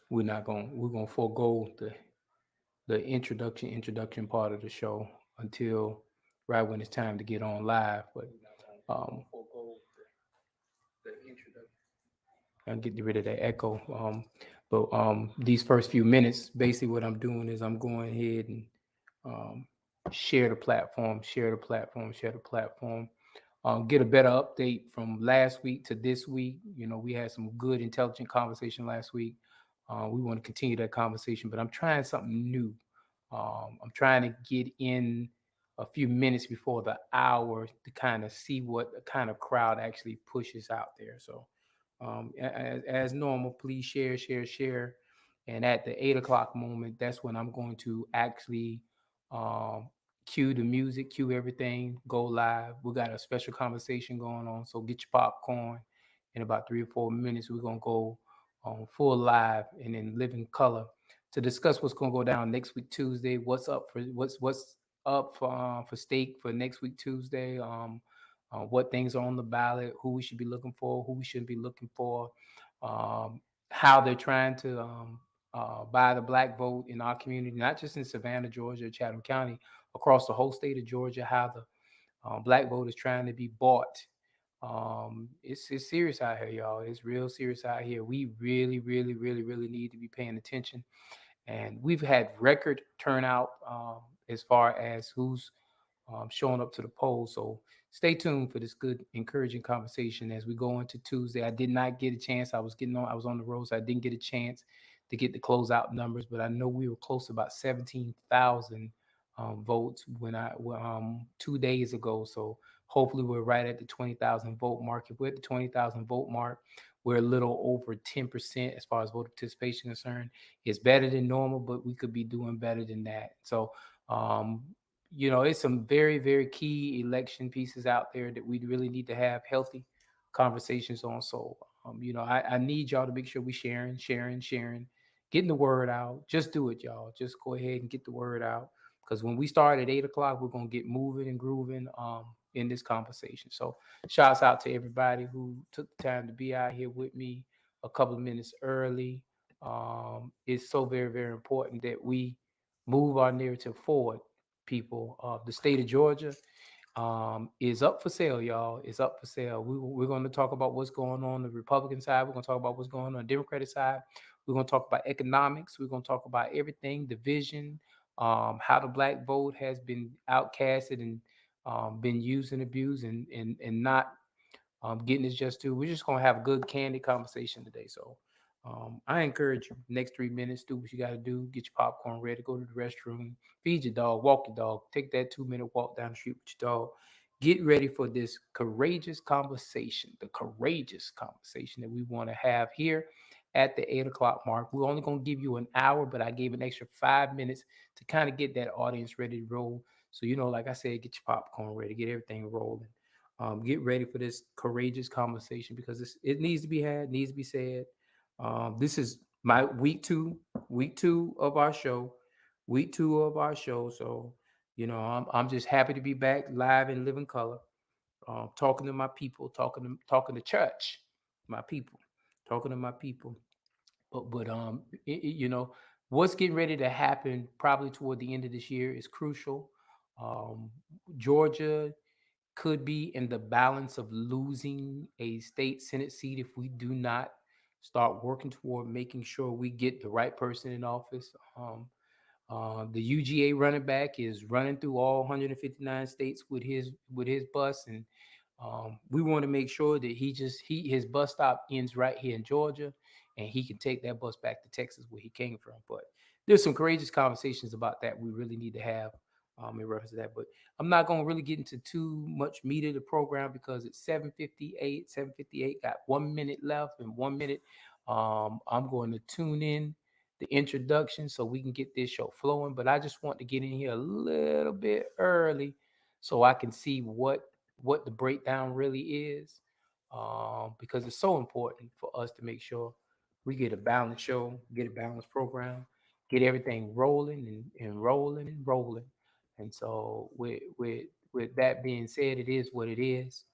we're gonna forego the introduction part of the show until right when it's time to get on live. But and get rid of that echo. But these first few minutes, basically what I'm doing is I'm going ahead and um, share the platform, share the platform, share the platform. Get a better update from last week to this week. You know, we had some good, intelligent conversation last week. We want to continue that conversation, but I'm trying something new. I'm trying to get in a few minutes before the hour to kind of see what the kind of crowd actually pushes out there. So, as normal, please share, share, share. And at the 8 o'clock moment, that's when I'm going to actually um, cue the music, cue everything, go live. We got a special conversation going on, so get your popcorn. In about 3 or 4 minutes, we're gonna go on full live and in living color to discuss what's gonna go down next week Tuesday. What's up for stake for next week Tuesday? What things are on the ballot? Who we should be looking for? Who we shouldn't be looking for? Um, how they're trying to buy the black vote in our community, not just in Savannah, Georgia, Chatham County, across the whole state of Georgia, how the black vote is trying to be bought. It's serious out here, y'all. It's real serious out here. We really, really, really, really need to be paying attention. And we've had record turnout as far as who's showing up to the polls. So stay tuned for this good, encouraging conversation as we go into Tuesday. I did not get a chance. I was on the road, so I didn't get a chance to get the closeout numbers, but I know we were close to about 17,000 votes 2 days ago. So hopefully we're right at the 20,000 vote mark. If we're at the 20,000 vote mark, we're a little over 10% as far as voter participation is concerned. It's better than normal, but we could be doing better than that. So um, it's some very, very key election pieces out there that we really need to have healthy conversations on. So, I need y'all to make sure we sharing, getting the word out. Just do it, y'all. Just go ahead and get the word out. Because when we start at 8 o'clock, we're gonna get moving and grooving in this conversation. So, shouts out to everybody who took the time to be out here with me a couple of minutes early. It's so very, very important that we move our narrative forward, people. The state of Georgia is up for sale, y'all. It's up for sale. We're going to talk about what's going on the Republican side. We're going to talk about what's going on the Democratic side. We're going to talk about economics. We're going to talk about everything, the vision, how the black vote has been outcasted and been used and abused and not getting its just due. We're just going to have a good, candid conversation today. So I encourage you, next 3 minutes, do what you got to do. Get your popcorn ready, go to the restroom, feed your dog, walk your dog, take that 2 minute walk down the street with your dog. Get ready for this the courageous conversation that we want to have here at the 8 o'clock mark. We're only going to give you an hour, but I gave an extra 5 minutes to kind of get that audience ready to roll. So, like I said, get your popcorn ready, get everything rolling. Get ready for this courageous conversation because it needs to be had, needs to be said. This is my week two of our show, week two of our show. So, I'm just happy to be back live in living color, talking to my people, talking to church, my people, talking to my people. But what's getting ready to happen probably toward the end of this year is crucial. Um, Georgia could be in the balance of losing a state senate seat if we do not start working toward making sure we get the right person in office. The UGA running back is running through all 159 states with his bus, and we want to make sure that his bus stop ends right here in Georgia, and he can take that bus back to Texas where he came from. But there's some courageous conversations about that we really need to have in reference to that. But I'm not going to really get into too much meat of the program because it's 7:58. 7:58 got 1 minute left, and 1 minute. I'm going to tune in the introduction so we can get this show flowing. But I just want to get in here a little bit early so I can see what the breakdown really is, because it's so important for us to make sure we get a balanced show, get a balanced program, get everything rolling and rolling and rolling. And so with that being said, it is what it is.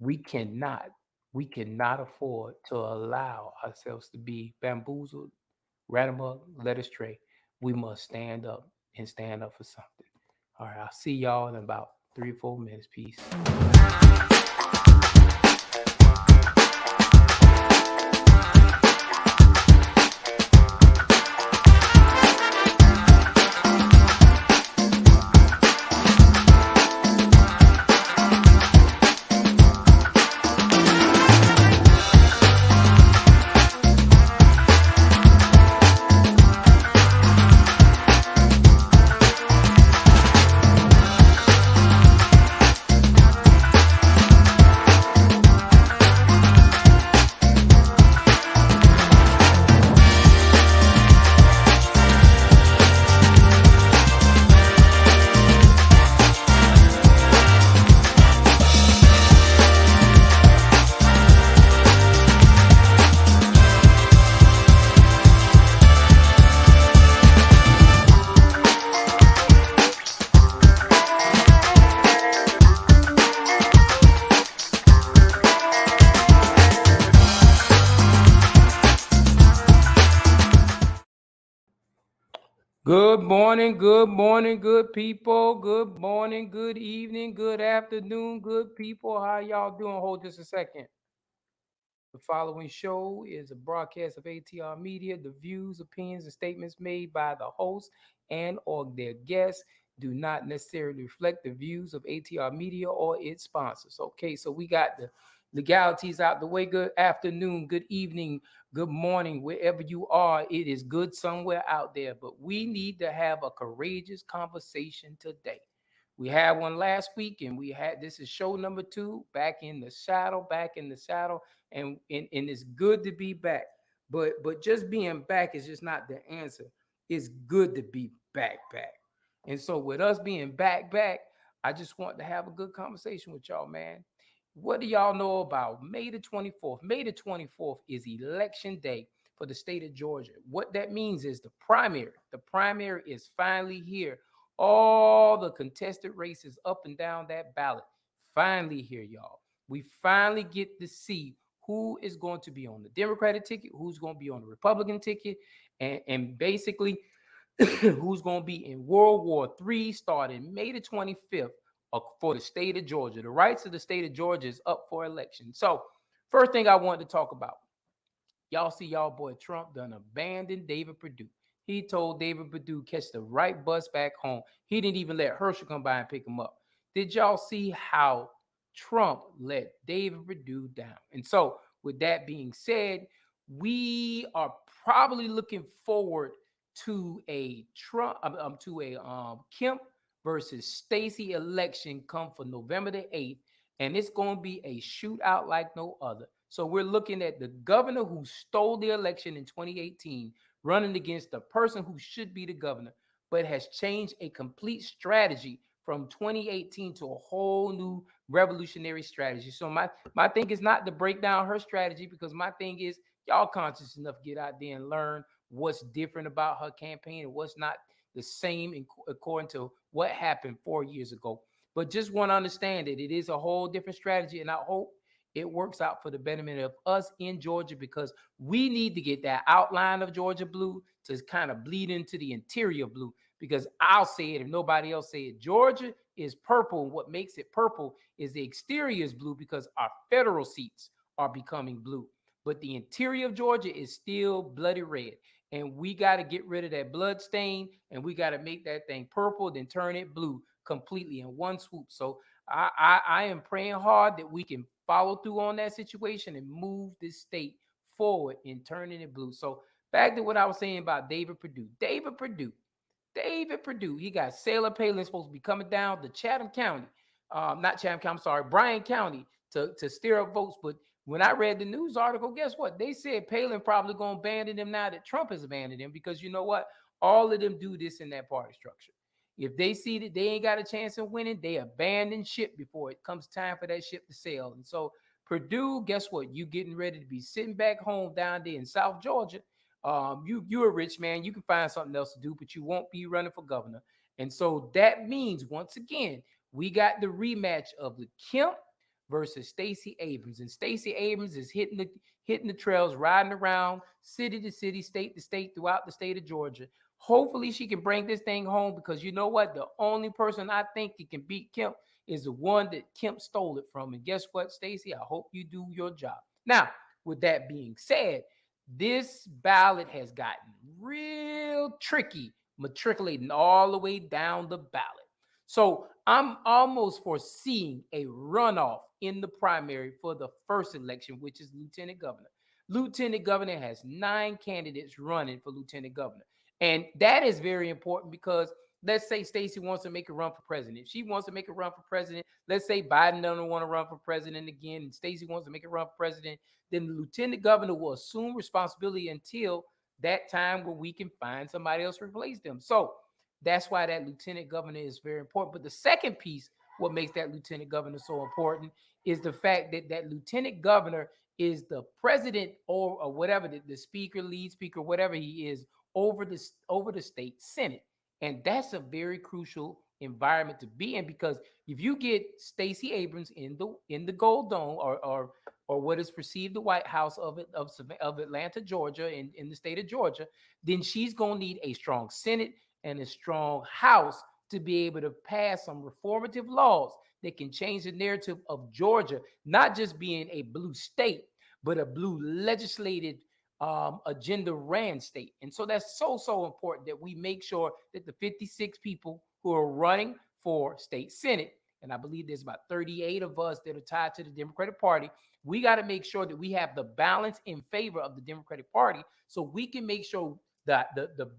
We cannot we cannot afford to allow ourselves to be bamboozled, rat them up, let us stray. We must stand up and stand up for something. All right, I'll see y'all in about 3 or 4 minutes. Peace. Good morning, good people. Good morning, good evening, good afternoon, good people. How y'all doing? Hold just a second. The following show is a broadcast of ATR Media. The views, opinions, and statements made by the host and or their guests do not necessarily reflect the views of ATR Media or its sponsors. Okay, so we got the legalities out the way. Good afternoon, good evening, good morning, wherever you are. It is good somewhere out there, but we need to have a courageous conversation today. We had one last week, and this is show number 2, back in the saddle, and it's good to be back. But just being back is just not the answer. It's good to be back. And so with us being back, I just want to have a good conversation with y'all, man. What do y'all know about May the 24th? May the 24th is election day for the state of Georgia. What that means is the primary. The primary is finally here. All the contested races up and down that ballot finally here, y'all. We finally get to see who is going to be on the Democratic ticket, who's going to be on the Republican ticket, and basically who's going to be in World War III starting May the 25th for the state of Georgia. The rights of the state of Georgia is up for election. So first thing I wanted to talk about, y'all see y'all boy Trump done abandoned David Perdue. He told David Perdue catch the right bus back home. He didn't even let Herschel come by and pick him up. Did y'all see how Trump let David Perdue down? And so with that being said, we are probably looking forward to a Kemp versus Stacey election come for November the 8th, and it's going to be a shootout like no other. So we're looking at the governor who stole the election in 2018 running against the person who should be the governor, but has changed a complete strategy from 2018 to a whole new revolutionary strategy. So my thing is not to break down her strategy, because my thing is y'all conscious enough to get out there and learn what's different about her campaign and what's not the same according to what happened 4 years ago. But just want to understand that it is a whole different strategy, and I hope it works out for the betterment of us in Georgia, because we need to get that outline of Georgia blue to kind of bleed into the interior blue. Because I'll say it if nobody else say it, Georgia is purple. And what makes it purple is the exterior is blue because our federal seats are becoming blue. But the interior of Georgia is still bloody red. And we got to get rid of that blood stain, and we got to make that thing purple, then turn it blue completely in one swoop. So I am praying hard that we can follow through on that situation and move this state forward in turning it blue. So back to what I was saying about David Perdue. David Perdue, he got Sarah Palin supposed to be coming down to Chatham County, not Chatham County, I'm sorry, Bryan County to stir up votes. But when I read the news article, guess what? They said Palin probably going to abandon him now that Trump has abandoned him, because you know what? All of them do this in that party structure. If they see that they ain't got a chance of winning, they abandon ship before it comes time for that ship to sail. And so Perdue, guess what? You getting ready to be sitting back home down there in South Georgia. You're a rich man. You can find something else to do, but you won't be running for governor. And so that means, once again, we got the rematch of the Kemp versus Stacey Abrams. And Stacey Abrams is hitting the trails, riding around city to city, state to state, throughout the state of Georgia. Hopefully she can bring this thing home, because you know what? The only person I think that can beat Kemp is the one that Kemp stole it from. And guess what, Stacey? I hope you do your job. Now, with that being said, this ballot has gotten real tricky, matriculating all the way down the ballot. So I'm almost foreseeing a runoff in the primary for the first election, which is lieutenant governor. Lieutenant governor has 9 candidates running for lieutenant governor. And that is very important, because let's say Stacey wants to make a run for president. If she wants to make a run for president, let's say Biden doesn't want to run for president again, and Stacey wants to make a run for president, then the lieutenant governor will assume responsibility until that time where we can find somebody else to replace them. So that's why that lieutenant governor is very important. But the second piece, what makes that lieutenant governor so important, is the fact that that lieutenant governor is the president, or whatever, the speaker, lead speaker, whatever he is, over the state senate. And that's a very crucial environment to be in, because if you get Stacey Abrams in the Gold Dome, or what is perceived the White House of Atlanta, Georgia, in the state of Georgia, then she's going to need a strong Senate and a strong House to be able to pass some reformative laws that can change the narrative of Georgia, not just being a blue state, but a blue legislated agenda ran state. And so that's so important that we make sure that the 56 people who are running for state Senate, and I believe there's about 38 of us that are tied to the Democratic Party, we got to make sure that we have the balance in favor of the Democratic Party, so we can make sure that the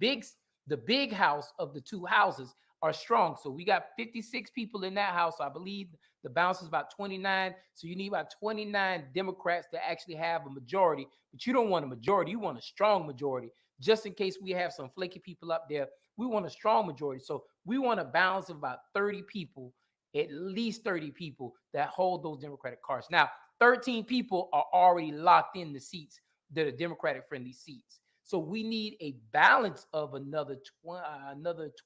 big house of the 2 houses are strong. So we got 56 people in that house. I believe the balance is about 29. So you need about 29 Democrats to actually have a majority. But you don't want a majority. You want a strong majority. Just in case we have some flaky people up there, we want a strong majority. So we want a balance of about 30 people, at least 30 people that hold those Democratic cards. Now, 13 people are already locked in the seats that are Democratic friendly seats. So we need a balance of another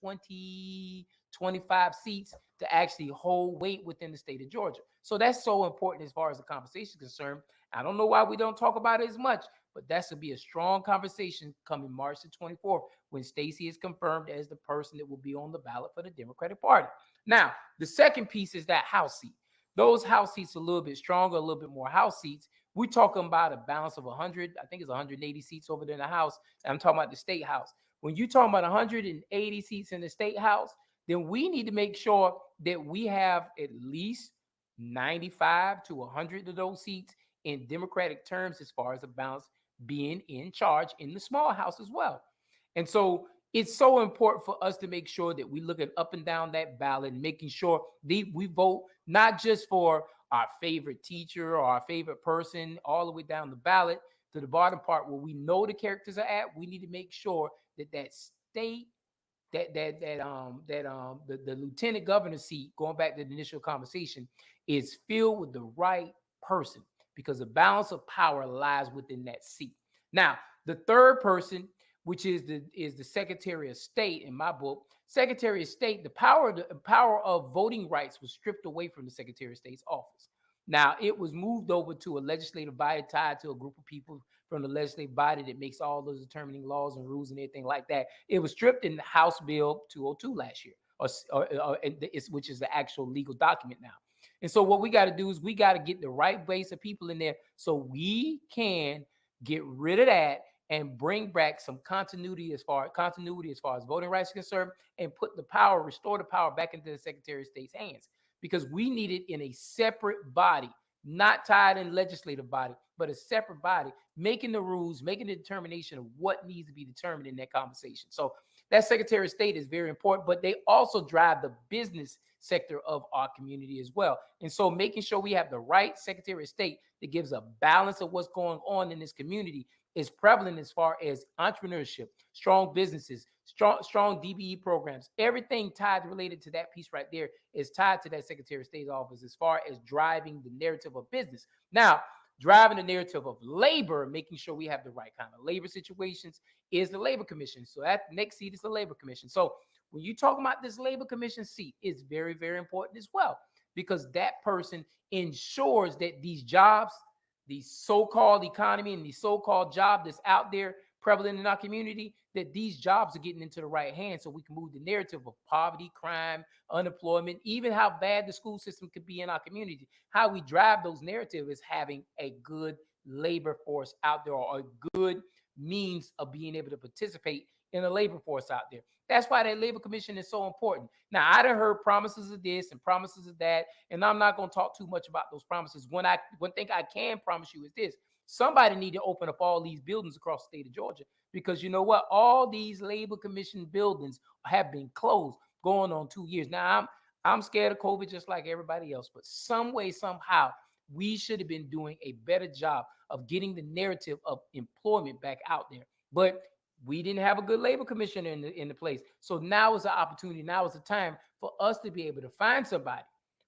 20, 25 seats to actually hold weight within the state of Georgia. So that's so important as far as the conversation is concerned. I don't know why we don't talk about it as much, but that's going to be a strong conversation coming March the 24th, when Stacey is confirmed as the person that will be on the ballot for the Democratic Party. Now, the second piece is that House seat. Those House seats are a little bit stronger, a little bit more House seats. We're talking about a balance of 100, I think it's 180 seats over there in the House. I'm talking about the State House. When you're talking about 180 seats in the State House, then we need to make sure that we have at least 95 to 100 of those seats in Democratic terms, as far as the balance being in charge in the small House as well. And so it's so important for us to make sure that we look at up and down that ballot, making sure we vote not just for our favorite teacher or our favorite person, all the way down the ballot to the bottom part where we know the characters are at. We need to make sure that that state, the lieutenant governor seat, going back to the initial conversation, is filled with the right person, because the balance of power lies within that seat. Now, the third person, which is the Secretary of State in my book. Secretary of State, the power of voting rights was stripped away from the Secretary of State's office. Now, it was moved over to a legislative body tied to a group of people from the legislative body that makes all those determining laws and rules and everything like that. It was stripped in House Bill 202 last year, which is the actual legal document now. And so what we got to do is we got to get the right base of people in there so we can get rid of that and bring back some continuity as far as voting rights are concerned, and restore the power back into the Secretary of State's hands, because we need it in a separate body, not tied in legislative body, but a separate body, making the rules, making the determination of what needs to be determined in that conversation. So that Secretary of State is very important, but they also drive the business sector of our community as well. And so making sure we have the right Secretary of State that gives a balance of what's going on in this community is prevalent as far as entrepreneurship, strong businesses, strong DBE programs. Everything related to that piece right there is tied to that Secretary of State's office as far as driving the narrative of business. Now, driving the narrative of labor, making sure we have the right kind of labor situations, is the Labor Commission. So that next seat is the Labor Commission. So when you talk about this Labor Commission seat, it's very, very important as well, because that person ensures that these jobs, the so-called economy and the so-called job that's out there prevalent in our community, that these jobs are getting into the right hands so we can move the narrative of poverty, crime, unemployment, even how bad the school system could be in our community. How we drive those narratives is having a good labor force out there, or a good means of being able to participate in a labor force out there. That's why that labor commission is so important. Now, I done heard promises of this and promises of that, and I'm not going to talk too much about those promises. One thing I can promise you is this: somebody need to open up all these buildings across the state of Georgia, because you know what? All these labor commission buildings have been closed going on 2 years. Now, I'm scared of COVID just like everybody else, but some way, somehow, we should have been doing a better job of getting the narrative of employment back out there. But we didn't have a good labor commissioner in the place. So now is the opportunity. Now is the time for us to be able to find somebody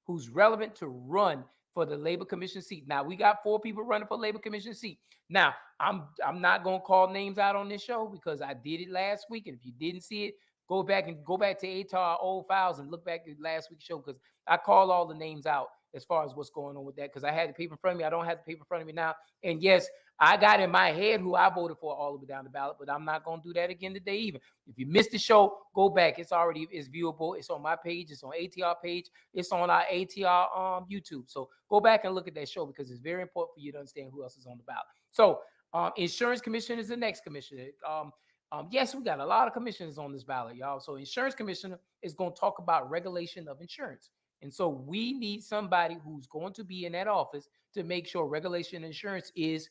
who's relevant to run for the labor commission seat. Now we got 4 people running for labor commission seat. Now I'm not gonna call names out on this show because I did it last week, and if you didn't see it, go back to ATAR old files and look back at last week's show, because I call all the names out as far as what's going on with that, because I had the paper in front of me. I don't have the paper in front of me now. And yes, I got in my head who I voted for all the way down the ballot, but I'm not going to do that again today even. If you missed the show, go back. It's viewable. It's on my page. It's on ATR page. It's on our ATR YouTube. So go back and look at that show, because it's very important for you to understand who else is on the ballot. So insurance commissioner is the next commissioner. Yes, we got a lot of commissioners on this ballot, y'all. So insurance commissioner is going to talk about regulation of insurance. And so we need somebody who's going to be in that office to make sure regulation insurance is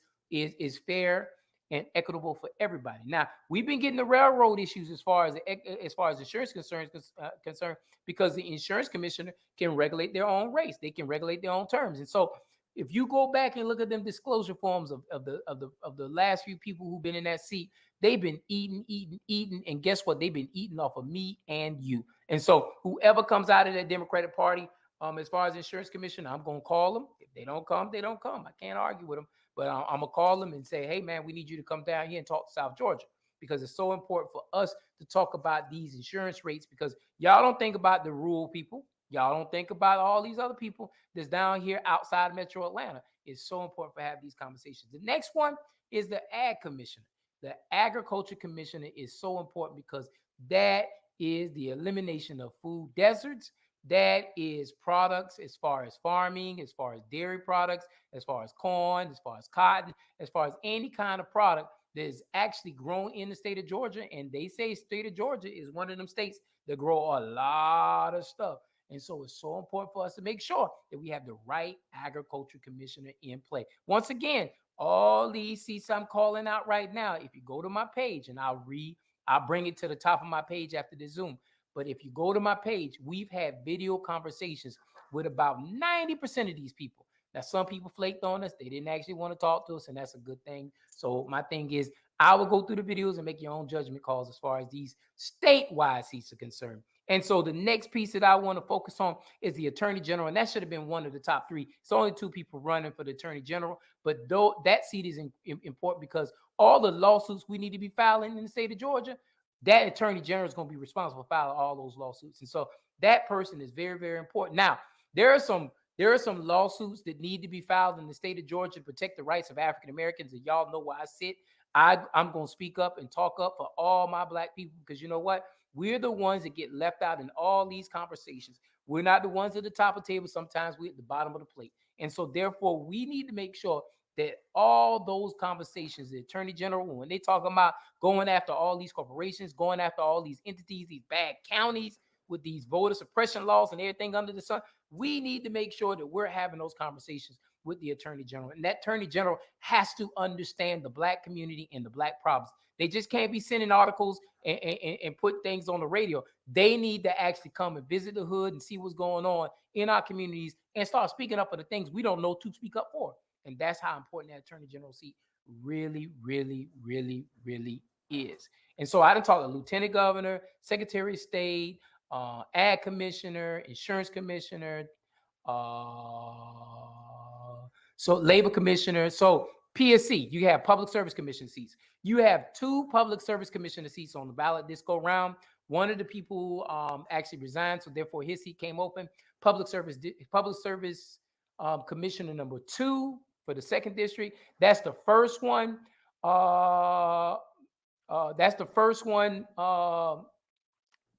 fair and equitable for everybody. Now, we've been getting the railroad issues as far as insurance concerned, because the insurance commissioner can regulate their own rates. They can regulate their own terms. And so if you go back and look at them disclosure forms of the last few people who've been in that seat, they've been eating, and guess what? They've been eating off of me and you. And so whoever comes out of that Democratic Party, as far as insurance commission, I'm going to call them. If they don't come, they don't come. I can't argue with them, but I'm going to call them and say, hey, man, we need you to come down here and talk to South Georgia, because it's so important for us to talk about these insurance rates, because y'all don't think about the rural people. Y'all don't think about all these other people that's down here outside Metro Atlanta. It's so important for have these conversations. The next one is the Ag Commissioner. The Agriculture Commissioner is so important, because that is the elimination of food deserts. That is products as far as farming, as far as dairy products, as far as corn, as far as cotton, as far as any kind of product that is actually grown in the state of Georgia. And they say state of Georgia is one of them states that grow a lot of stuff. And so it's so important for us to make sure that we have the right agriculture commissioner in play. Once again, all these seats I'm calling out right now, if you go to my page, and I'll bring it to the top of my page after the Zoom. But if you go to my page, we've had video conversations with about 90% of these people. Now, some people flaked on us. They didn't actually want to talk to us, and that's a good thing. So my thing is, I will go through the videos and make your own judgment calls as far as these statewide seats are concerned. And so the next piece that I want to focus on is the Attorney General, and that should have been one of the top 3. It's only 2 people running for the Attorney General, but though that seat is important, because all the lawsuits we need to be filing in the state of Georgia, that Attorney General is going to be responsible for filing all those lawsuits. And so that person is very, very important. Now, there are some lawsuits that need to be filed in the state of Georgia to protect the rights of African Americans, and y'all know where I sit. I'm going to speak up and talk up for all my Black people, because you know what? We're the ones that get left out in all these conversations. We're not the ones at the top of the table. Sometimes we're at the bottom of the plate. And so therefore, we need to make sure that all those conversations, the Attorney General, when they talk about going after all these corporations, going after all these entities, these bad counties with these voter suppression laws and everything under the sun, we need to make sure that we're having those conversations with the Attorney General. And that Attorney General has to understand the Black community and the Black problems. They just can't be sending articles and put things on the radio. They need to actually come and visit the hood and see what's going on in our communities and start speaking up for the things we don't know to speak up for. And that's how important that Attorney General seat really, really, really, really is. And so I done talked to Lieutenant Governor, Secretary of State, Ag Commissioner, Insurance Commissioner, so Labor Commissioner. So PSC, you have Public Service Commission seats. You have 2 Public Service Commissioner seats on the ballot this go round. One of the people actually resigned, so therefore his seat came open. Public service commissioner number 2 for the 2nd district. That's the first one. That's the first one.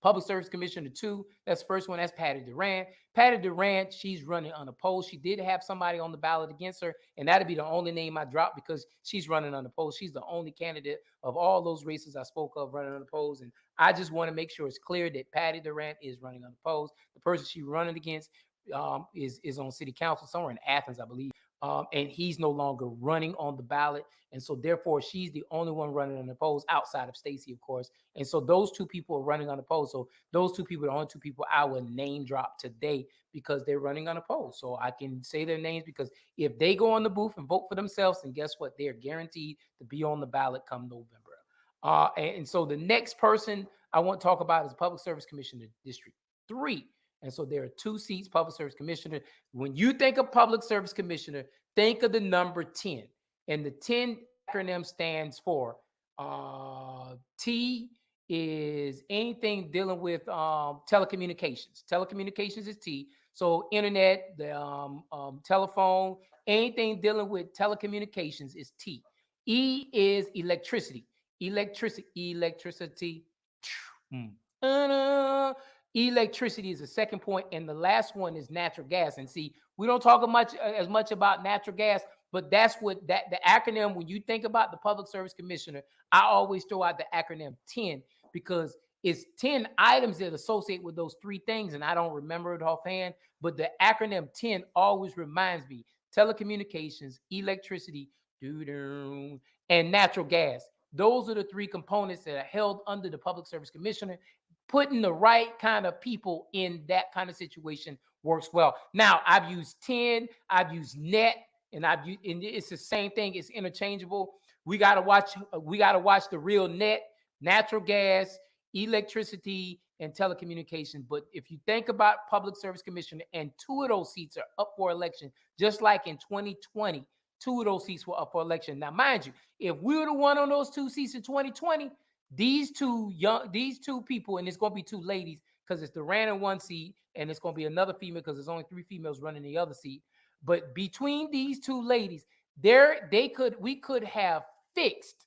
Public Service Commissioner 2. That's the first one. That's Patty Durant. Patty Durant, she's running unopposed. She did have somebody on the ballot against her, and that'd be the only name I dropped because she's running unopposed. She's the only candidate of all those races I spoke of running unopposed. And I just want to make sure it's clear that Patty Durant is running unopposed. The person she's running against is on city council somewhere in Athens, I believe. And he's no longer running on the ballot. And so therefore, she's the only one running unopposed outside of Stacey, of course. And so those two people are running unopposed. So those two people are the only two people I would name drop today because they're running unopposed. So I can say their names because if they go on the booth and vote for themselves, then guess what? They're guaranteed to be on the ballot come November. And so the next person I want to talk about is Public Service Commissioner District 3. And so there are 2 seats, Public Service Commissioner. When you think of Public Service Commissioner, think of the number 10. And the 10 acronym stands for T is anything dealing with telecommunications. Telecommunications is T. So internet, the telephone, anything dealing with telecommunications is T. E is electricity. Electricity. Electricity is the second point, and the last one is natural gas. And see, we don't talk as much about natural gas, but that's what the acronym. When you think about the Public Service Commissioner, I always throw out the acronym 10 because it's 10 items that associate with those 3 things, and I don't remember it offhand. But the acronym 10 always reminds me: telecommunications, electricity, and natural gas. Those are the 3 components that are held under the Public Service Commissioner. Putting the right kind of people in that kind of situation works well. Now, I've used 10, I've used net, and it's the same thing. It's interchangeable. We gotta watch the real net, natural gas, electricity, and telecommunications. But if you think about Public Service Commissioner, and 2 of those seats are up for election, just like in 2020, 2 of those seats were up for election. Now, mind you, if we were the one on those 2 seats in 2020, these two people, and it's going to be 2 ladies because it's Durant in 1 seat, and it's going to be another female because there's only 3 females running the other seat. But between these 2 ladies, we could have fixed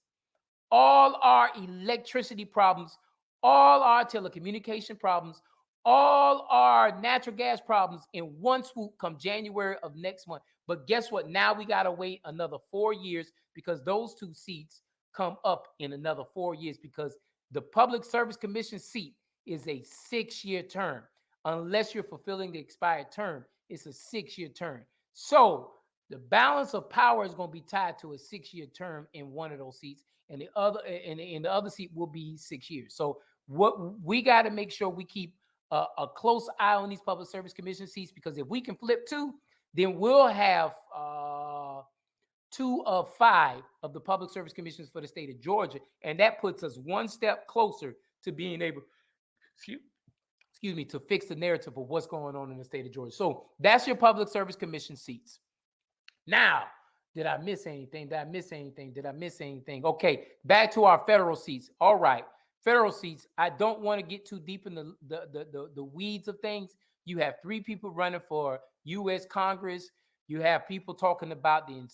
all our electricity problems, all our telecommunication problems, all our natural gas problems in 1 swoop come January of next month. But guess what? Now we got to wait another 4 years because those 2 seats come up in another 4 years because the Public Service Commission seat is a 6-year term. Unless you're fulfilling the expired term, it's a 6-year term. So the balance of power is going to be tied to a 6-year term in one of those seats, and the other seat will be 6 years. So what we got to make sure we keep a close eye on these Public Service Commission seats, because if we can flip 2, then we'll have 2 of 5 of the Public Service Commissions for the state of Georgia. And that puts us 1 step closer to being able, to fix the narrative of what's going on in the state of Georgia. So that's your Public Service Commission seats. Now, did I miss anything? Okay, back to our federal seats. All right, federal seats. I don't want to get too deep in the weeds of things. You have 3 people running for U.S. Congress. You have people talking about the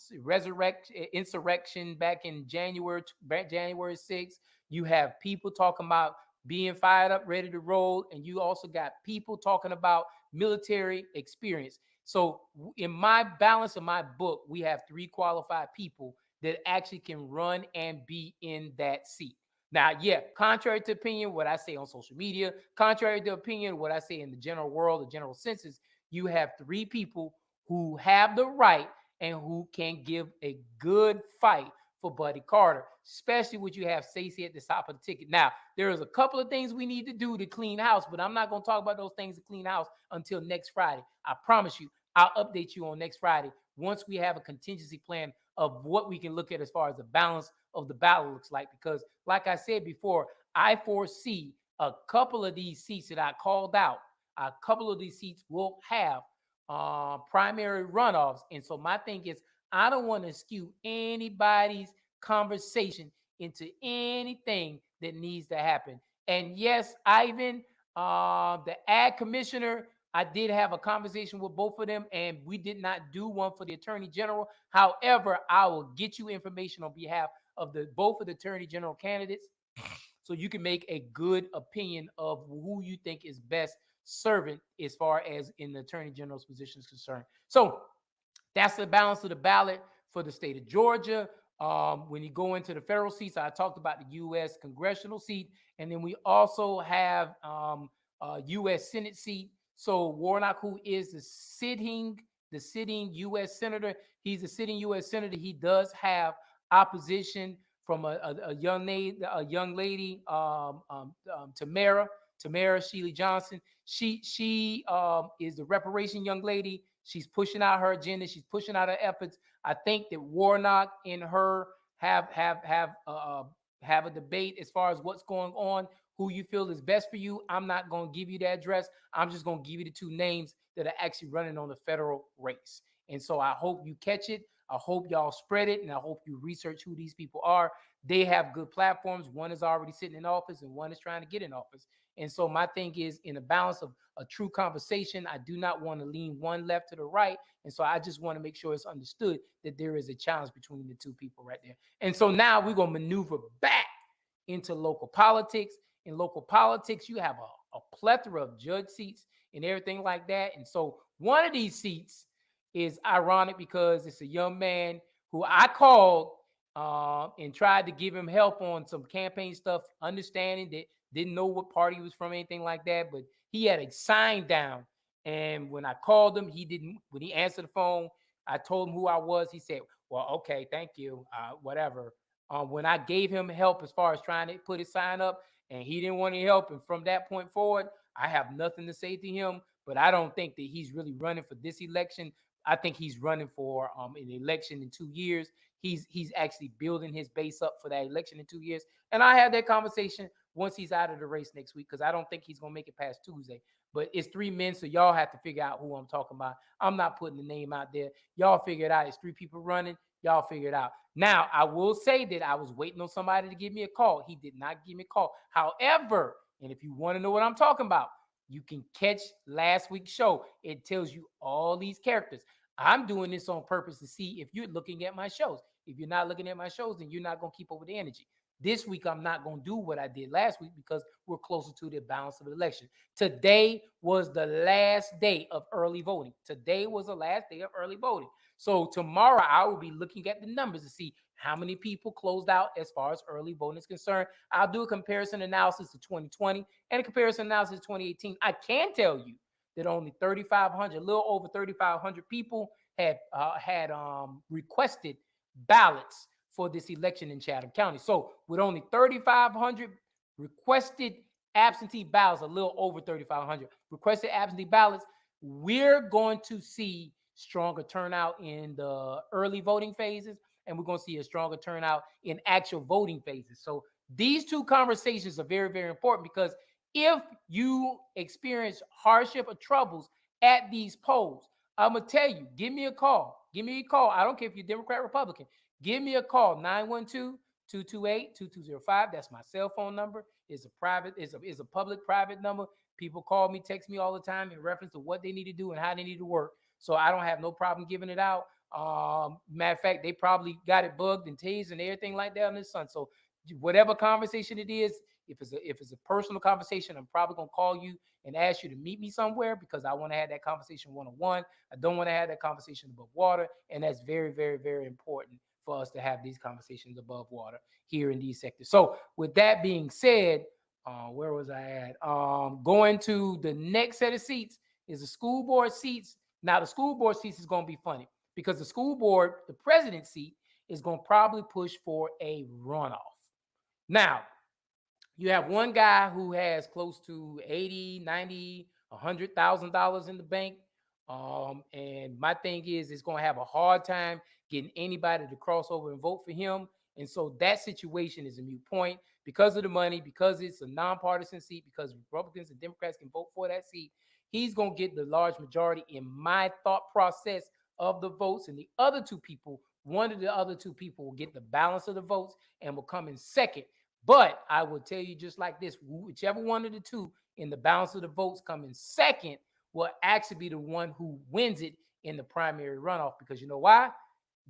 insurrection back in January 6th. You have people talking about being fired up, ready to roll. And you also got people talking about military experience. So in my balance of my book, we have 3 qualified people that actually can run and be in that seat. Now, yeah, contrary to opinion, what I say on social media, contrary to opinion, what I say in the general world, the general census, you have 3 people who have the right and who can give a good fight for Buddy Carter, especially when you have Stacey at the top of the ticket. Now, there's a couple of things we need to do to clean house, but I'm not going to talk about those things to clean house until next Friday. I promise you, I'll update you on next Friday once we have a contingency plan of what we can look at as far as the balance of the ballot looks like. Because like I said before, I foresee a couple of these seats that I called out, a couple of these seats will have primary runoffs. And so my thing is, I don't want to skew anybody's conversation into anything that needs to happen. And yes, Ivan, the ag commissioner, I did have a conversation with both of them, and we did not do one for the attorney general. However, I will get you information on behalf of the both of the attorney general candidates, so you can make a good opinion of who you think is best servant as far as in the attorney general's position is concerned. So that's the balance of the ballot for the state of Georgia. When you go into the federal seats, I talked about the U.S. congressional seat, and then we also have a U.S. Senate seat. So Warnock, who is the sitting U.S. senator, he's a sitting U.S. senator. He does have opposition from a young lady, Tamara Shealy Johnson. She is the reparation young lady. She's pushing out her agenda. She's pushing out her efforts. I think that Warnock and her have a debate as far as what's going on, who you feel is best for you. I'm not going to give you the address. I'm just going to give you the two names that are actually running on the federal race. And so I hope you catch it. I hope y'all spread it, and I hope you research who these people are. They have good platforms. One is already sitting in office, and one is trying to get in office. And so my thing is, in the balance of a true conversation, I do not want to lean one left to the right. And so I just want to make sure it's understood that there is a challenge between the two people right there. And so now we're going to maneuver back into local politics. In local politics, you have a plethora of judge seats and everything like that. And so one of these seats is ironic because it's a young man who I called and tried to give him help on some campaign stuff, understanding that didn't know what party he was from, anything like that, but he had a sign down. And when I called him, he didn't. When he answered the phone, I told him who I was. He said, "Well, okay, thank you, whatever." When I gave him help as far as trying to put his sign up, and he didn't want any help, and from that point forward, I have nothing to say to him. But I don't think that he's really running for this election. I think he's running for an election in 2 years. He's actually building his base up for that election in 2 years. And I had that conversation once he's out of the race next week, because I don't think he's gonna make it past Tuesday. But it's three men, so y'all have to figure out who I'm talking about. I'm not putting the name out there. Y'all figure it out. It's three people running. Y'all figure it out. Now, I will say that I was waiting on somebody to give me a call. He did not give me a call. However, and if you want to know what I'm talking about, you can catch last week's show. It tells you all these characters. I'm doing this on purpose to see if you're looking at my shows. If you're not looking at my shows, then you're not going to keep up with the energy. This week, I'm not going to do what I did last week because we're closer to the balance of the election. Today was the last day of early voting. Today was the last day of early voting. So tomorrow, I will be looking at the numbers to see how many people closed out as far as early voting is concerned. I'll do a comparison analysis to 2020 and a comparison analysis to 2018. I can tell you that only 3,500, a little over 3,500 people had requested ballots for this election in Chatham County. So with only 3,500 requested absentee ballots, a little over 3,500 requested absentee ballots, we're going to see stronger turnout in the early voting phases, and we're going to see a stronger turnout in actual voting phases. So these two conversations are very, very important, because if you experience hardship or troubles at these polls, I'm going to tell you, give me a call. Give me a call. I don't care if you're Democrat, Republican. Give me a call, 912-228-2205. That's my cell phone number. It's a public private number. People call me, text me all the time in reference to what they need to do and how they need to work. So I don't have no problem giving it out. Matter of fact, they probably got it bugged and tased and everything like that on the sun. So whatever conversation it is, if it's a personal conversation, I'm probably gonna call you and ask you to meet me somewhere, because I want to have that conversation one-on-one. I don't want to have that conversation above water, and that's very, very, very important for us to have these conversations above water here in these sectors. So with that being said, where was I at? Going to the next set of seats is the school board seats. Now the school board seats is going to be funny, because the school board, the president seat, is going to probably push for a runoff. Now, you have one guy who has close to 80, 90, $100,000 in the bank. And my thing is, it's going to have a hard time getting anybody to cross over and vote for him. And so that situation is a moot point because of the money, because it's a nonpartisan seat, because Republicans and Democrats can vote for that seat. He's going to get the large majority in my thought process of the votes. And the other two people, one of the other two people will get the balance of the votes and will come in second. But I will tell you just like this, whichever one of the two in the balance of the votes coming second will actually be the one who wins it in the primary runoff. Because you know why?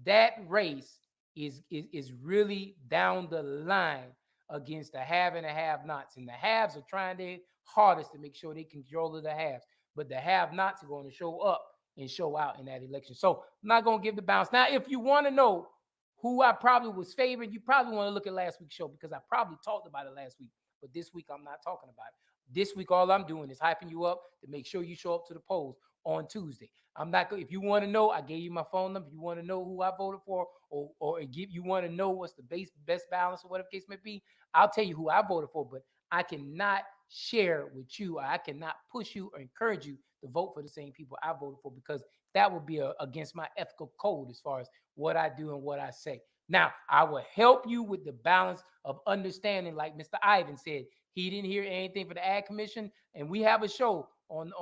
That race is really down the line against the have and the have-nots. And the haves are trying their hardest to make sure they control the haves. But the have-nots are going to show up and show out in that election. So I'm not going to give the balance. Now, if you want to know who I probably was favoring, you probably want to look at last week's show because I probably talked about it last week. But this week, I'm not talking about it. This week, all I'm doing is hyping you up to make sure you show up to the polls on Tuesday. I'm not going. If you want to know, I gave you my phone number. If you want to know who I voted for, or give you want to know what's the best balance or whatever case may be, I'll tell you who I voted for. But I cannot share with you. I cannot push you or encourage you to vote for the same people I voted for because that would be against my ethical code as far as what I do and what I say. Now, I will help you with the balance of understanding, like Mr. Ivan said. He didn't hear anything for the Ag Commission, and we have a show on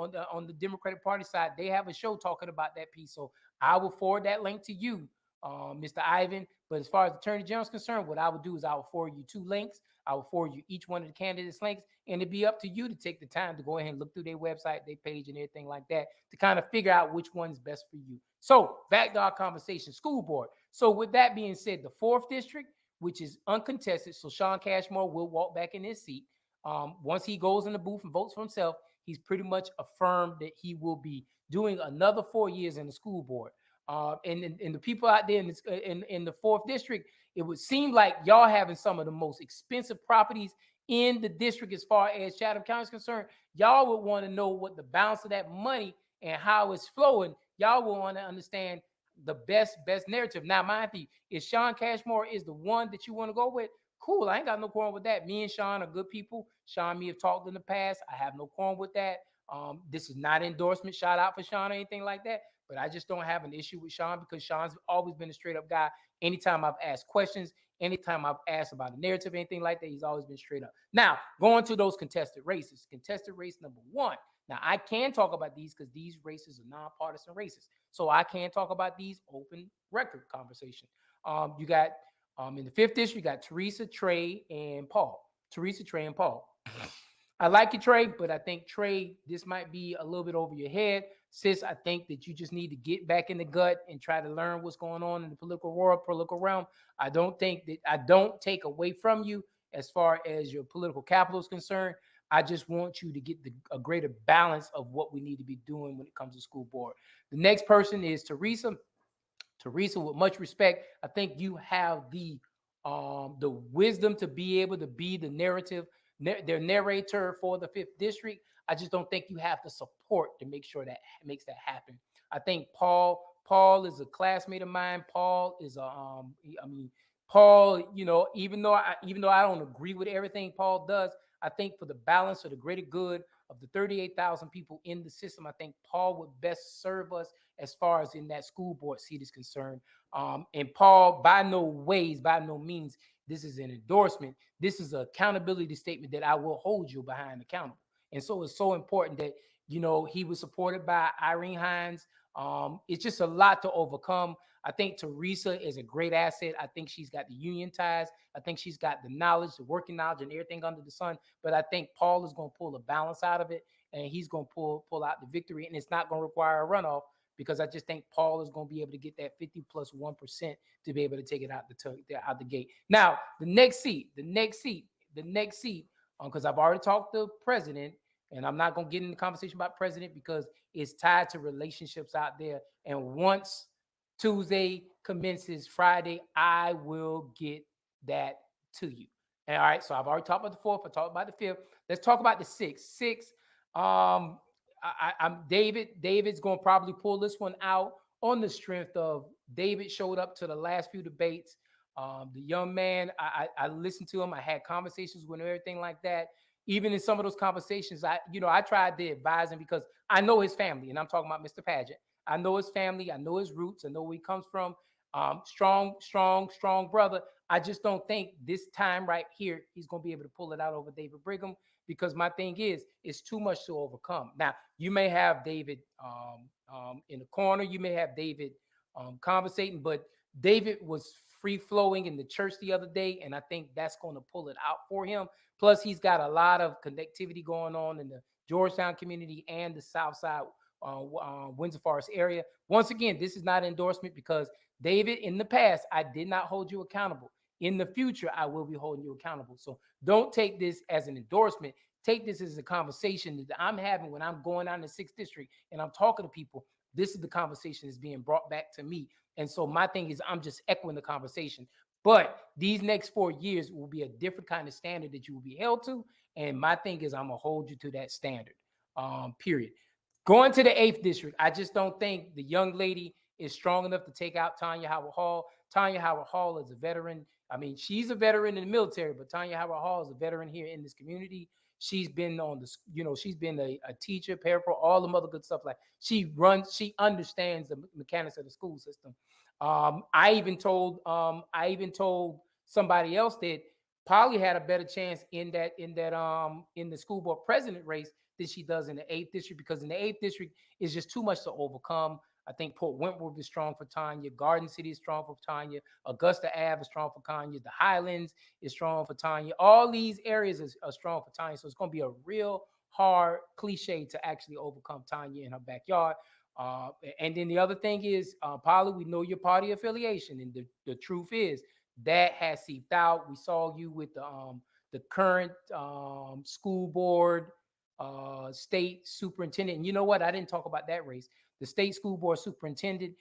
the Democratic Party side. They have a show talking about that piece. So I will forward that link to you, Mr. Ivan. But as far as the Attorney General is concerned, what I would do is I will forward you 2 links. I will forward you each one of the candidates' links, and it'd be up to you to take the time to go ahead and look through their website, their page, and everything like that to kind of figure out which one's best for you. So back to our conversation, school board. So with that being said, the 4th district, which is uncontested, so Sean Cashmore will walk back in his seat. Once he goes in the booth and votes for himself, he's pretty much affirmed that he will be doing another 4 years in the school board. And the people out there in the 4th district, it would seem like y'all having some of the most expensive properties in the district as far as Chatham County is concerned. Y'all would want to know what the balance of that money and how it's flowing. Y'all will want to understand the best narrative. Now, mind you, if Sean Cashmore is the one that you want to go with, cool. I ain't got no quarrel with that. Me and Sean are good people. Sean and me have talked in the past. I have no quarrel with that. This is not endorsement, shout out for Sean or anything like that. But I just don't have an issue with Sean because Sean's always been a straight up guy. Anytime I've asked questions, anytime I've asked about a narrative, anything like that, he's always been straight up. Now, going to those contested races. Contested race number 1. Now, I can talk about these because these races are nonpartisan races. So I can talk about these open record conversation. You got in the 5th district, you got Teresa, Trey, and Paul. Teresa, Trey, and Paul. I like you, Trey, but I think, Trey, this might be a little bit over your head. Sis, I think that you just need to get back in the gut and try to learn what's going on in the political world, political realm. I don't take away from you as far as your political capital is concerned. I just want you to get a greater balance of what we need to be doing when it comes to school board. The next person is Teresa. Teresa, with much respect, I think you have the wisdom to be able to be the their narrator for the 5th district. I just don't think you have the support to make sure that makes that happen. I think Paul is a classmate of mine. Paul is Paul, even though I don't agree with everything Paul does, I think for the balance or the greater good of the 38,000 people in the system, I think Paul would best serve us as far as in that school board seat is concerned. And Paul, by no means, this is an endorsement. This is an accountability statement that I will hold you behind accountable. And so it's so important that, he was supported by Irene Hines. It's just a lot to overcome. I think Teresa is a great asset. I think she's got the union ties. I think she's got the knowledge, the working knowledge, and everything under the sun. But I think Paul is going to pull a balance out of it, and he's going to pull out the victory. And it's not going to require a runoff because I just think Paul is going to be able to get that 50 plus 1% to be able to take it out the gate. Now, the next seat, because I've already talked to president. And I'm not going to get into the conversation about president because it's tied to relationships out there. And once Tuesday commences Friday, I will get that to you. All right. So I've already talked about the 4th. I talked about the 5th. Let's talk about the 6th. I'm David. David's going to probably pull this one out on the strength of David showed up to the last few debates. The young man, I listened to him. I had conversations with him, everything like that. Even in some of those conversations, I tried to advise him because I know his family, and I'm talking about Mr. Paget. I know his family. I know his roots. I know where he comes from. Strong brother. I just don't think this time right here, he's going to be able to pull it out over David Brigham because my thing is, it's too much to overcome. Now, you may have David in the corner. You may have David conversating, but David was free flowing in the church the other day, and I think that's going to pull it out for him. Plus, he's got a lot of connectivity going on in the Georgetown community and the South Side, Windsor Forest area. Once again, this is not an endorsement because David, in the past, I did not hold you accountable. In the future, I will be holding you accountable. So don't take this as an endorsement. Take this as a conversation that I'm having when I'm going down the 6th district and I'm talking to people. This is the conversation that's being brought back to me. And so my thing is I'm just echoing the conversation. But these next 4 years will be a different kind of standard that you will be held to. And my thing is I'm going to hold you to that standard, period. Going to the 8th district, I just don't think the young lady is strong enough to take out Tanya Howard Hall. Tanya Howard Hall is a veteran. I mean, she's a veteran in the military, but Tanya Howard Hall is a veteran here in this community. She's been on the, she's been a teacher, parapro, all the other good stuff. Like she understands the mechanics of the school system. I even told somebody else that Polly had a better chance in the school board president race than she does in the 8th district, because in the 8th district is just too much to overcome. I think Port Wentworth is strong for Tanya. Garden City is strong for Tanya. Augusta Ave is strong for Tanya. The Highlands is strong for Tanya. All these areas are strong for Tanya. So it's going to be a real hard cliche to actually overcome Tanya in her backyard. And then the other thing is, Polly, we know your party affiliation. And the truth is that has seeped out. We saw you with the current school board state superintendent. And you know what? I didn't talk about that race. The state school board superintendent.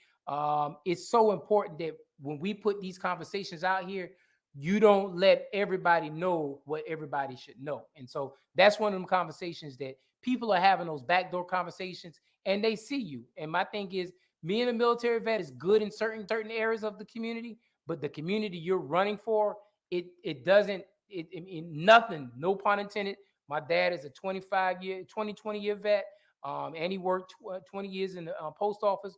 It's so important that when we put these conversations out here, you don't let everybody know what everybody should know. And so that's one of them conversations that people are having, those backdoor conversations, and they see you. And my thing is, me and a military vet is good in certain areas of the community, but the community you're running for, it doesn't, nothing, no pun intended. My dad is a 20 year vet. And he worked 20 years in the post office.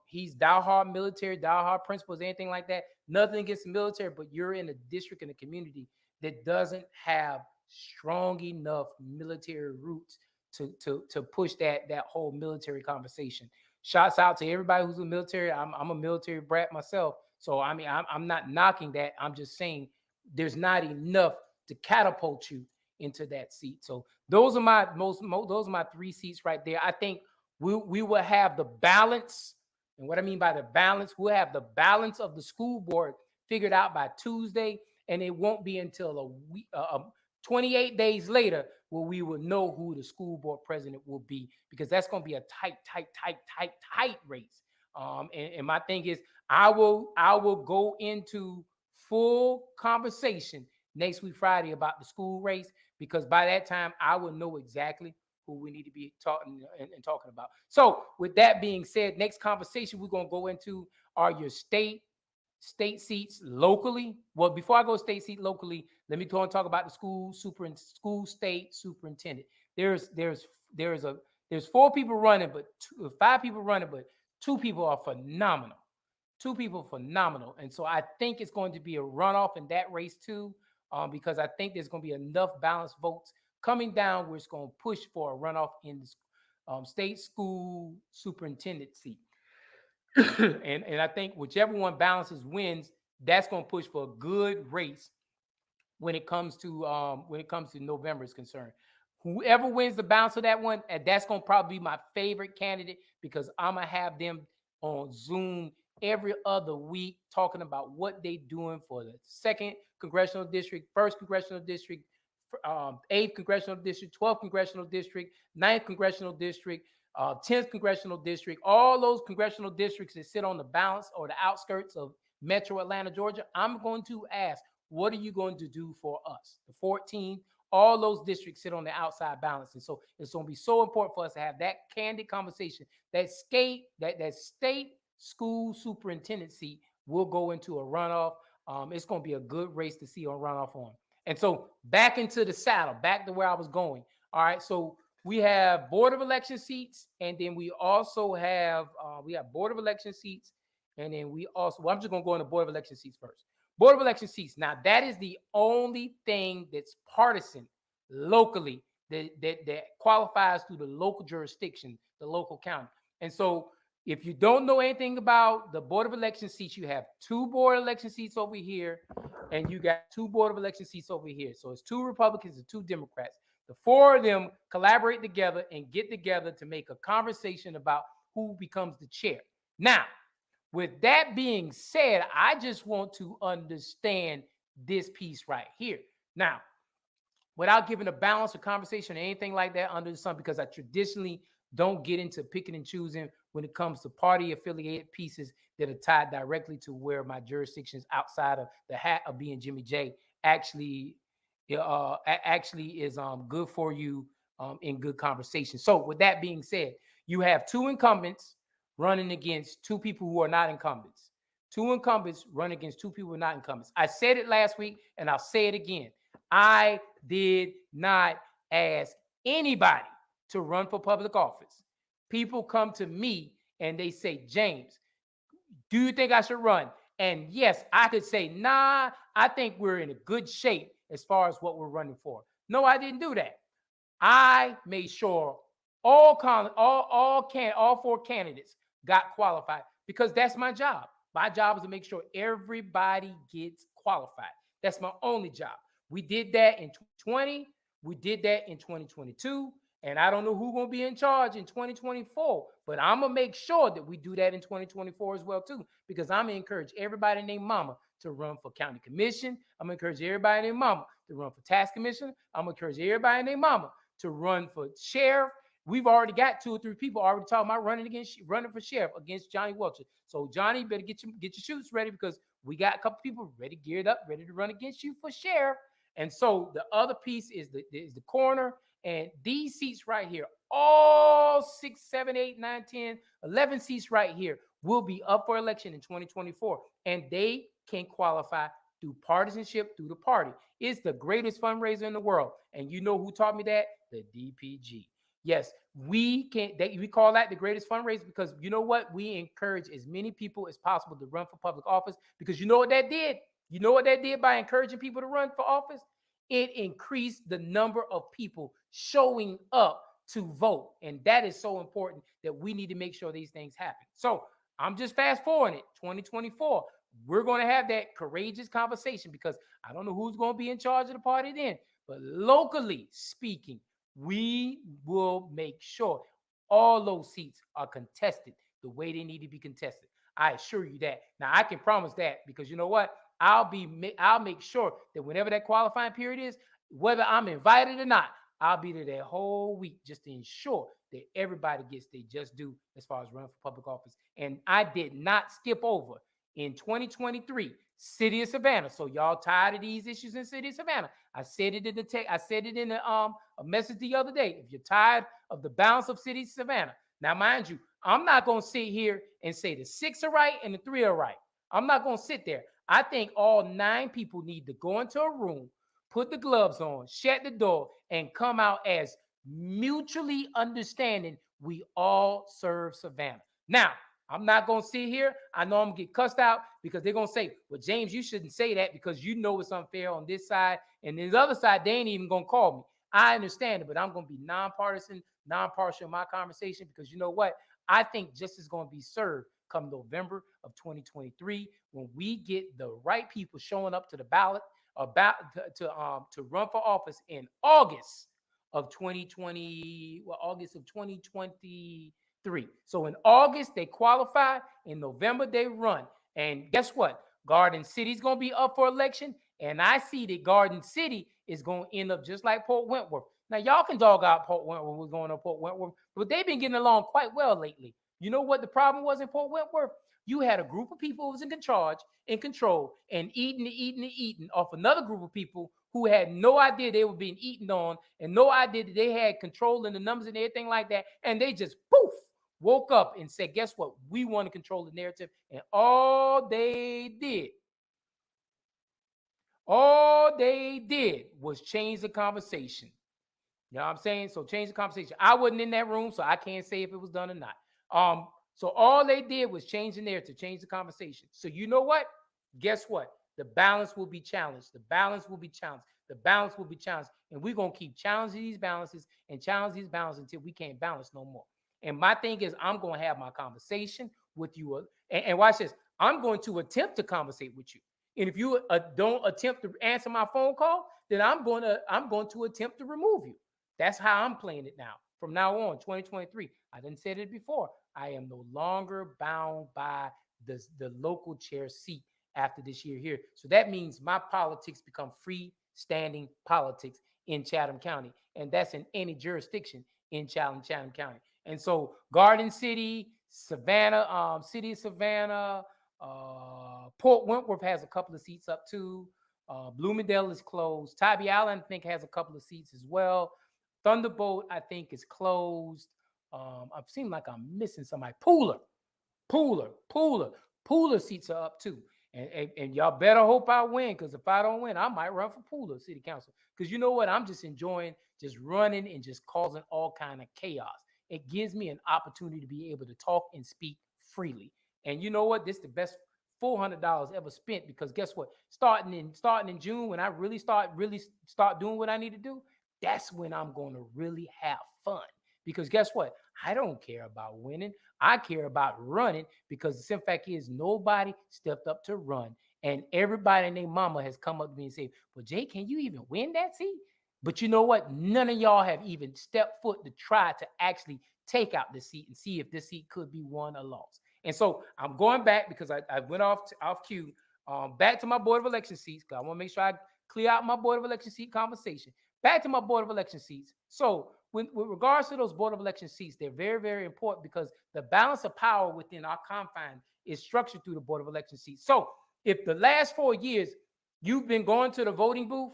He's diehard military, diehard principles, anything like that. Nothing against the military, but you're in a district in a community that doesn't have strong enough military roots to push that whole military conversation. Shouts out to everybody who's in the military. I'm a military brat myself, so I mean I'm not knocking that. I'm just saying there's not enough to catapult you into that seat. So those are my those are my 3 seats right there. I think we will have the balance. And what I mean by the balance, we'll have the balance of the school board figured out by Tuesday. And it won't be until a week, 28 days later where we will know who the school board president will be, because that's going to be a tight race. And my thing is, I will go into full conversation next week Friday about the school race, because by that time I will know exactly who we need to be talking about. So with that being said, next conversation we're going to go into are your state seats locally. Well, before I go state seat locally, let me go and talk about the school state superintendent. There's 4 people running, but 5 people running, but 2 people are phenomenal. 2 people phenomenal. And so I think it's going to be a runoff in that race too, because I think there's going to be enough balanced votes coming down where it's going to push for a runoff in the state school superintendent seat. and I think whichever one balances wins, that's going to push for a good race when it comes to November is concerned. Whoever wins the balance of that one, and that's going to probably be my favorite candidate, because I'm going to have them on Zoom every other week talking about what they're doing for the 2nd congressional district, 1st congressional district, 8th congressional district, 12th congressional district, 9th congressional district, 10th congressional district, all those congressional districts that sit on the balance or the outskirts of Metro Atlanta, Georgia. I'm going to ask, what are you going to do for us? The 14, all those districts sit on the outside balance. And so it's going to be so important for us to have that candid conversation. That state school superintendent seat will go into a runoff. It's going to be a good race to see on runoff on. And so back into the saddle, back to where I was going. All right. So we have Board of Election seats, and then we also have Board of Election seats, and then we also, well, I'm just going to go into Board of Election seats first. Board of Election seats. Now, that is the only thing that's partisan locally that qualifies through the local jurisdiction, the local county. And so If you don't know anything about the Board of Election seats, you have 2 Board of Election seats over here, and you got 2 Board of Election seats over here. So it's 2 Republicans and 2 Democrats. The 4 of them collaborate together and get together to make a conversation about who becomes the chair. Now, with that being said, I just want to understand this piece right here. Now, without giving a balance or conversation or anything like that under the sun, because I traditionally don't get into picking and choosing when it comes to party affiliated pieces that are tied directly to where my jurisdictions outside of the hat of being Jimmy J actually is good for you in good conversation. So with that being said, you have 2 incumbents running against 2 people who are not incumbents. 2 incumbents run against 2 people who are not incumbents. I said it last week and I'll say it again. I did not ask anybody to run for public office. People come to me and they say, James, do you think I should run? And yes, I could say, nah, I think we're in a good shape as far as what we're running for. No, I didn't do that. I made sure all 4 candidates got qualified because that's my job. My job is to make sure everybody gets qualified. That's my only job. We did that in 2020. We did that in 2022. And I don't know who's going to be in charge in 2024, but I'm going to make sure that we do that in 2024 as well, too, because I'm going to encourage everybody named Mama to run for county commission. I'm going to encourage everybody named Mama to run for tax commission. I'm going to encourage everybody named Mama to run for sheriff. We've already got 2 or 3 people already talking about running for sheriff against Johnny Welcher. So Johnny, better get your shoots ready because we got a couple people ready, geared up, ready to run against you for sheriff. And so the other piece is the coroner. And these seats right here, all 6, 7, 8, 9, 10, 11 seats right here will be up for election in 2024. And they can qualify through partisanship, through the party. It's the greatest fundraiser in the world. And you know who taught me that? The DPG. Yes, we call that the greatest fundraiser because you know what? We encourage as many people as possible to run for public office because you know what that did? You know what that did by encouraging people to run for office? It increased the number of people showing up to vote. And that is so important that we need to make sure these things happen. So I'm just fast forwarding it. 2024, we're going to have that courageous conversation because I don't know who's going to be in charge of the party then. But locally speaking, we will make sure all those seats are contested the way they need to be contested. I assure you that. Now, I can promise that because you know what? I'll make sure that whenever that qualifying period is, whether I'm invited or not, I'll be there that whole week just to ensure that everybody gets their just due as far as running for public office. And I did not skip over in 2023, City of Savannah. So y'all tired of these issues in City of Savannah? I said it in the text. I said it in a message the other day. If you're tired of the balance of City of Savannah, now mind you, I'm not going to sit here and say the 6 are right and the 3 are right. I'm not going to sit there. I think all 9 people need to go into a room, put the gloves on, shut the door, and come out as mutually understanding we all serve Savannah. Now, I'm not going to sit here. I know I'm going to get cussed out because they're going to say, well, James, you shouldn't say that because you know it's unfair on this side. And then the other side, they ain't even going to call me. I understand it, but I'm going to be nonpartisan, non-partial in my conversation because you know what? I think justice is going to be served come November of 2023 when we get the right people showing up to the ballot to run for office in August of 2020, August of 2023. So in August they qualify, in November they run. And guess what? Garden City is going to be up for election, and I see that Garden City is going to end up just like Port Wentworth. Now y'all can dog out Port Wentworth. We're going to Port Wentworth, but they've been getting along quite well lately. You know what the problem was in Port Wentworth? You had a group of people who was in control, and eating off another group of people who had no idea they were being eaten on and no idea that they had control in the numbers and everything like that. And they just poof, woke up and said, guess what? We want to control the narrative. And all they did was change the conversation. You know what I'm saying? So change the conversation. I wasn't in that room, so I can't say if it was done or not. So all they did was change the narrative, change the conversation. So you know what? Guess what? The balance will be challenged. The balance will be challenged. The balance will be challenged. And we're going to keep challenging these balances and challenge these balances until we can't balance no more. And my thing is, I'm going to have my conversation with you. And watch this. I'm going to attempt to conversate with you. And if you don't attempt to answer my phone call, then I'm going to attempt to remove you. That's how I'm playing it now. From now on, 2023. I didn't say it before. I am no longer bound by the local chair seat after this year here. So that means my politics become freestanding politics in Chatham County. And that's in any jurisdiction in Chatham County. And so Garden City, Savannah, City of Savannah, Port Wentworth has a couple of seats up too. Bloomingdale is closed. Tybee Island, I think, has a couple of seats as well. Thunderbolt, I think, is closed. I've seen like I'm missing somebody. Pooler seats are up too. And y'all better hope I win, because if I don't win, I might run for Pooler City Council. Because you know what? I'm just enjoying just running and just causing all kind of chaos. It gives me an opportunity to be able to talk and speak freely. And you know what? This is the best $400 ever spent, because guess what? Starting in June, when I really start doing what I need to do, that's when I'm going to really have fun. Because guess what? I don't care about winning. I care about running, because the simple fact is nobody stepped up to run. And everybody and their mama has come up to me and said, well, Jay, can you even win that seat? But you know what? None of y'all have even stepped foot to try to actually take out the seat and see if this seat could be won or lost. And so I'm going back, because I went off cue, back to my Board of Election seats, because I want to make sure I clear out my Board of Election seat conversation. Back to my Board of Election seats. So with regards to those Board of Election seats, they're very, very important, because the balance of power within our confine is structured through the Board of Election seats. So if the last 4 years you've been going to the voting booth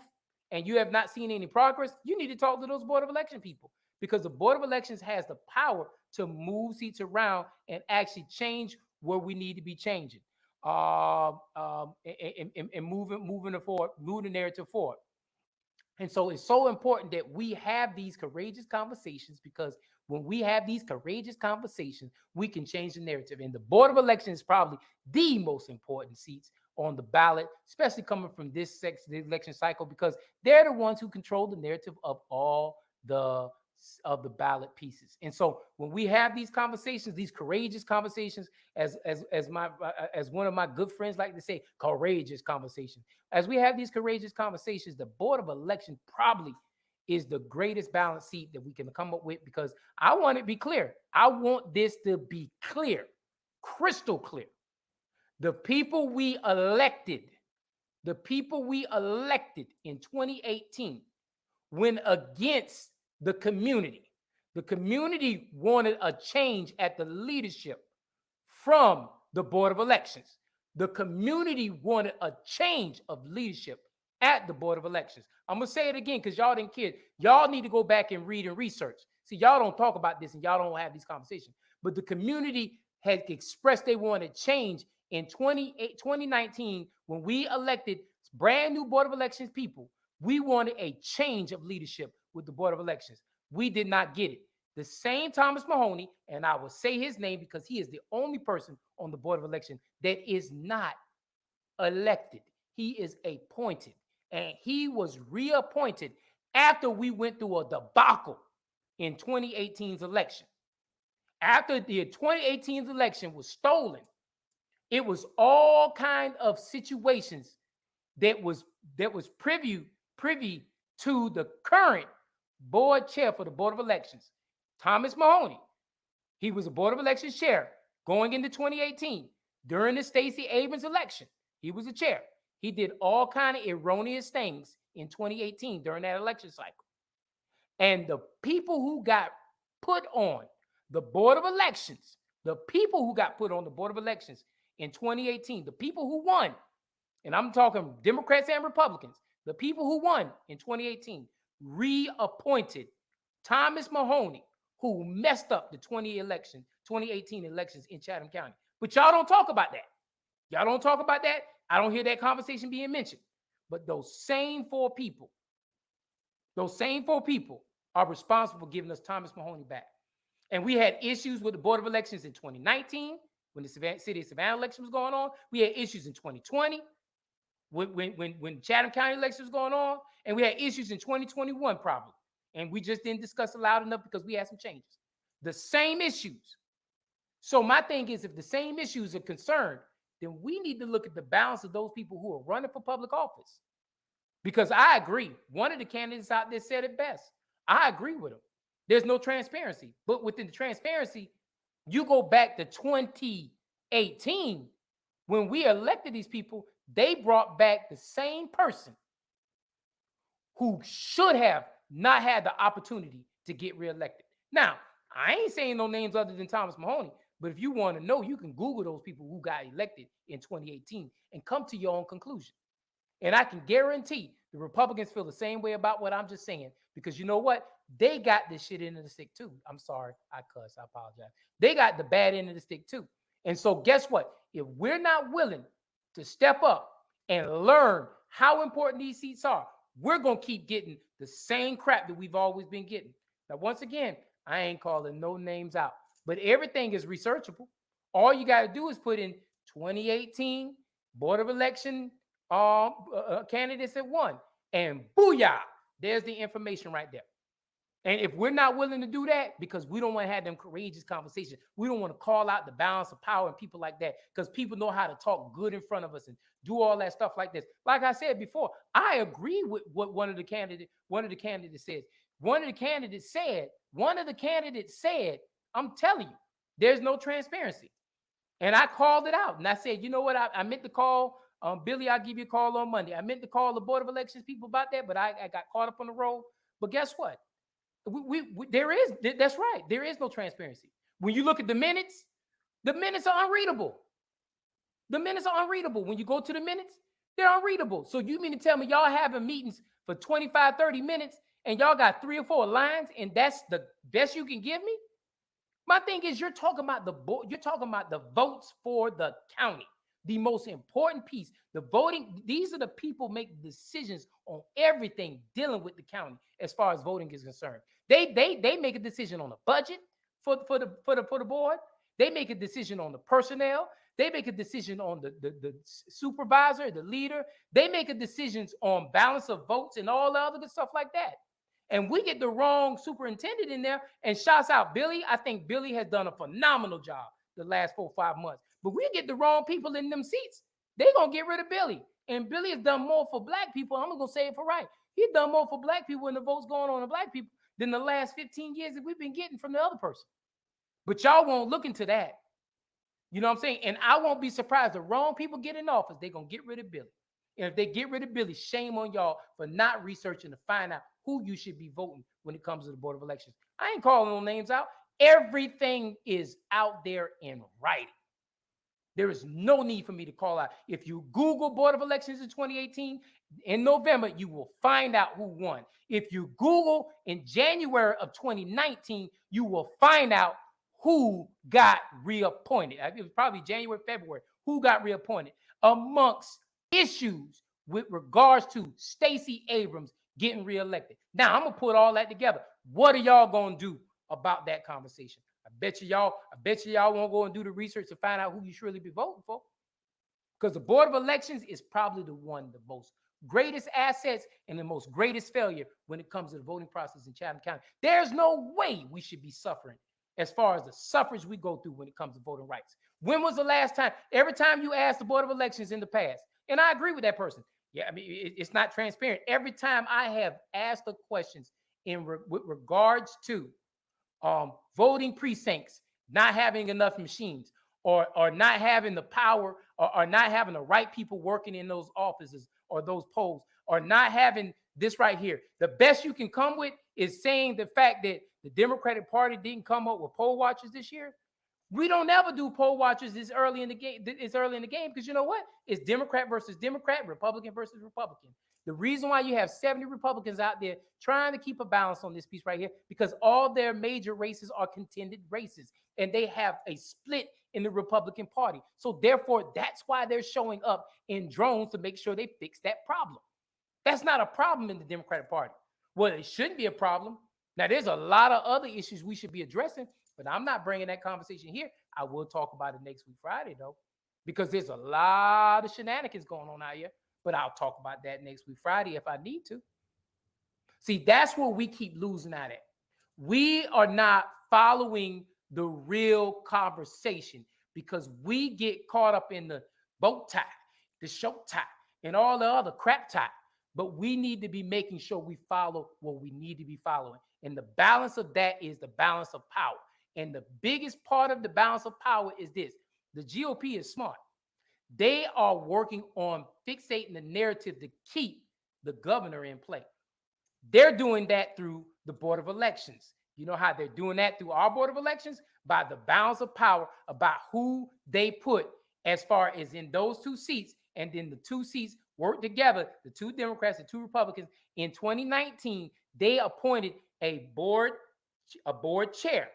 and you have not seen any progress, you need to talk to those Board of Election people, because the Board of Elections has the power to move seats around and actually change where we need to be changing, and moving the narrative forward. And so it's so important that we have these courageous conversations, because when we have these courageous conversations, we can change the narrative. And the Board of Elections is probably the most important seats on the ballot, especially coming from this election cycle, because they're the ones who control the narrative of all the ballot pieces. And so when we have these conversations, these courageous conversations, as one of my good friends like to say, courageous conversations. As we have these courageous conversations, the Board of Election probably is the greatest balance seat that we can come up with, because I want it to be clear. I want this to be clear, crystal clear. The people we elected in 2018 went against the community. The community wanted a change at the leadership from the Board of Elections. The community wanted a change of leadership at the Board of Elections. I'm going to say it again, because y'all didn't care. Y'all need to go back and read and research. See, y'all don't talk about this and y'all don't have these conversations. But the community had expressed they wanted change in 2019 when we elected brand new Board of Elections people. We wanted a change of leadership with the Board of Elections. We did not get it. The same Thomas Mahoney, and I will say his name because he is the only person on the Board of Election that is not elected. He is appointed, and he was reappointed after we went through a debacle in 2018's election. After the 2018's election was stolen, it was all kind of situations that was privy to the current board chair for the Board of Elections, Thomas Mahoney. He was a Board of Elections chair going into 2018. During the Stacey Abrams election, he was a chair. He did all kind of erroneous things in 2018 during that election cycle. And the people who got put on the Board of Elections, in 2018, the people who won, and I'm talking Democrats and Republicans, the people who won in 2018 reappointed Thomas Mahoney, who messed up the 2018 elections in Chatham County. But y'all don't talk about that. Y'all don't talk about that. I don't hear that conversation being mentioned. But those same four people are responsible for giving us Thomas Mahoney back. And we had issues with the Board of Elections in 2019 when the city of Savannah election was going on. We had issues in 2020 when Chatham County election was going on. And we had issues in 2021 probably. And we just didn't discuss it loud enough because we had some changes. The same issues. So my thing is, if the same issues are concerned, then we need to look at the balance of those people who are running for public office. Because I agree. One of the candidates out there said it best. I agree with him. There's no transparency. But within the transparency, you go back to 2018, when we elected these people, they brought back the same person who should have not had the opportunity to get reelected. Now, I ain't saying no names other than Thomas Mahoney, but if you want to know, you can Google those people who got elected in 2018 and come to your own conclusion. And I can guarantee the Republicans feel the same way about what I'm just saying, because you know what? They got this shit into the stick too. I'm sorry. I cuss. I apologize. They got the bad end of the stick too. And so guess what? If we're not willing to step up and learn how important these seats are, we're going to keep getting the same crap that we've always been getting. Now, once again, I ain't calling no names out, but everything is researchable. All you got to do is put in 2018 Board of Election candidates that won, and booyah, there's the information right there. And if we're not willing to do that, because we don't want to have them courageous conversations, we don't want to call out the balance of power and people like that, because people know how to talk good in front of us and do all that stuff like this. Like I said before, I agree with what one of the candidates says. One of the candidates said, I'm telling you, there's no transparency. And I called it out. And I said, you know what? I meant to call Billy, I'll give you a call on Monday. I meant to call the Board of Elections people about that, but I got caught up on the road. But guess what? That's right. There is no transparency. When you look at the minutes are unreadable. The minutes are unreadable. When you go to the minutes, they're unreadable. So you mean to tell me y'all having meetings for 25, 30 minutes and y'all got 3 or 4 lines and that's the best you can give me? My thing is, you're talking about the votes for the county. The most important piece, the voting, these are the people make decisions on everything dealing with the county as far as voting is concerned. They make a decision on the budget for the board. They make a decision on the personnel. They make a decision on the supervisor, the leader. They make a decisions on balance of votes and all the other good stuff like that. And we get the wrong superintendent in there, and shouts out Billy. I think Billy has done a phenomenal job the last 4 or 5 months. But we get the wrong people in them seats, they're going to get rid of Billy. And Billy has done more for black people. I'm going to say it for right. He's done more for black people and the votes going on to black people than the last 15 years that we've been getting from the other person. But y'all won't look into that. You know what I'm saying? And I won't be surprised the wrong people get in office, they're going to get rid of Billy. And if they get rid of Billy, shame on y'all for not researching to find out who you should be voting when it comes to the Board of Elections. I ain't calling no names out. Everything is out there in writing. There is no need for me to call out. If you Google Board of Elections in 2018, in November, you will find out who won. If you Google in January of 2019, you will find out who got reappointed. It was probably January, February, who got reappointed amongst issues with regards to Stacey Abrams getting reelected. Now, I'm going to put all that together. What are y'all going to do about that conversation? I bet you y'all won't go and do the research to find out who you should really be voting for. Because the Board of Elections is probably the most greatest assets and the most greatest failure when it comes to the voting process in Chatham County. There's no way we should be suffering as far as the suffrage we go through when it comes to voting rights. When was the last time? Every time you ask the Board of Elections in the past, and I agree with that person. Yeah, I mean, it's not transparent. Every time I have asked the questions with regards to voting precincts, not having enough machines, or not having the power, or not having the right people working in those offices or those polls, or not having this right here. The best you can come with is saying the fact that the Democratic Party didn't come up with poll watchers this year. We don't ever do poll watchers this early in the game. It's early in the game because you know what? It's Democrat versus Democrat, Republican versus Republican. The reason why you have 70 Republicans out there trying to keep a balance on this piece right here, because all their major races are contended races, and they have a split in the Republican Party. So therefore, that's why they're showing up in drones to make sure they fix that problem. That's not a problem in the Democratic Party. Well, it shouldn't be a problem. Now, there's a lot of other issues we should be addressing, but I'm not bringing that conversation here. I will talk about it next week, Friday, though, because there's a lot of shenanigans going on out here. But I'll talk about that next week, Friday, if I need to. See, that's where we keep losing out at. We are not following the real conversation because we get caught up in the bow tie, the show tie, and all the other crap tie. But we need to be making sure we follow what we need to be following. And the balance of that is the balance of power. And the biggest part of the balance of power is this: the GOP is smart. They are working on fixating the narrative to keep the governor in play. They're doing that through the Board of Elections. You know how they're doing that through our Board of Elections? By the balance of power about who they put as far as in those two seats. And then the two seats work together, the two Democrats and two Republicans. In 2019, they appointed a board chair.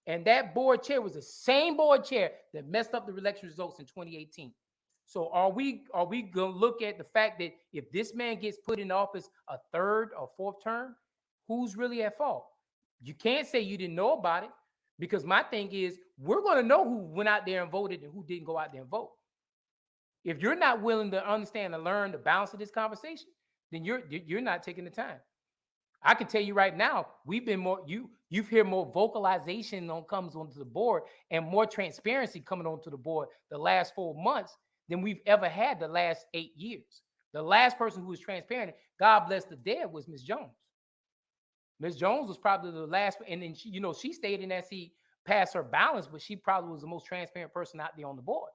And that board chair was the same board chair that messed up the election results in 2018. So are we going to look at the fact that if this man gets put in office a third or fourth term, who's really at fault? You can't say you didn't know about it, because my thing is we're going to know who went out there and voted and who didn't go out there and vote. If you're not willing to understand and learn the balance of this conversation, then you're not taking the time. I can tell you right now, we've been more, you've heard more vocalization comes onto the board and more transparency coming onto the board the last 4 months than we've ever had the last 8 years. The last person who was transparent, God bless the dead, was Ms. Jones. Ms. Jones was probably the last, and then she stayed in that seat past her balance, but she probably was the most transparent person out there on the board.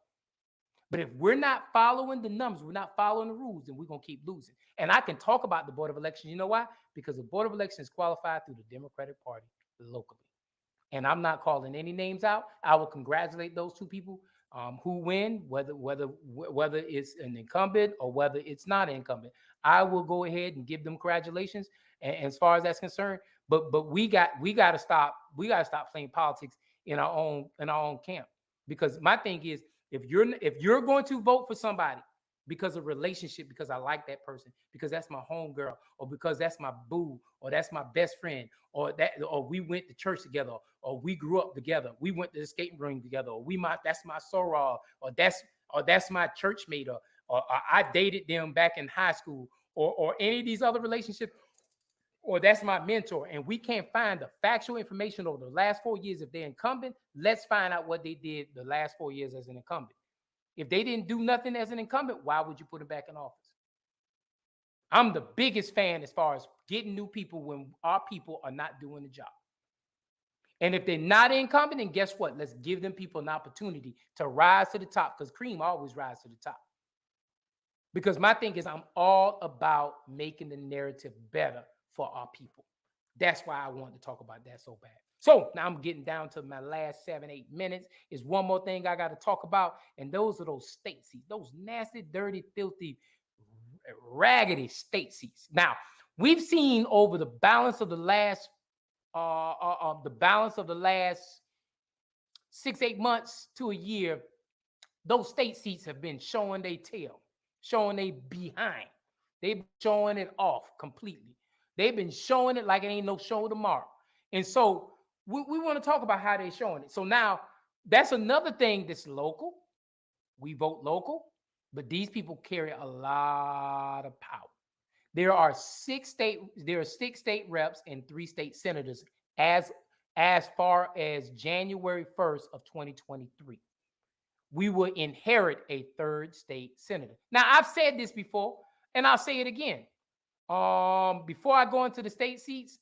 But if we're not following the numbers, we're not following the rules, then we're going to keep losing. And I can talk about the Board of Elections. You know why? Because the Board of Elections is qualified through the Democratic Party locally. And I'm not calling any names out. I will congratulate those two people who win, whether it's an incumbent or whether it's not an incumbent. I will go ahead and give them congratulations. And as far as that's concerned, but we got to stop playing politics in our own camp. Because my thing is, if you're going to vote for somebody because of relationship, because I like that person, because that's my homegirl, or because that's my boo, or that's my best friend, or we went to church together, or we grew up together, we went to the skating rink together, or that's my soror, or that's my church mate, or I dated them back in high school, or any of these other relationships, or that's my mentor, and we can't find the factual information over the last 4 years. If they're incumbent, let's find out what they did the last 4 years as an incumbent. If they didn't do nothing as an incumbent, why would you put them back in office? I'm the biggest fan as far as getting new people when our people are not doing the job. And if they're not incumbent, then guess what? Let's give them people an opportunity to rise to the top, because cream always rises to the top. Because my thing is, I'm all about making the narrative better for our people. That's why I wanted to talk about that so bad. So now I'm getting down to my last 7-8 minutes. Is one more thing I got to talk about, and those are those state seats, those nasty, dirty, filthy, raggedy state seats. Now we've seen over the balance of the last 6-8 months to a year, those state seats have been showing their tail, showing they behind. They've been showing it off completely. They've been showing it like it ain't no show tomorrow. And so we want to talk about how they're showing it. So now that's another thing that's local. We vote local, but these people carry a lot of power. There are 6 state reps and 3 state senators as far as January 1st of 2023. We will inherit a 3rd state senator. Now, I've said this before, and I'll say it again. Before I go into the state seats,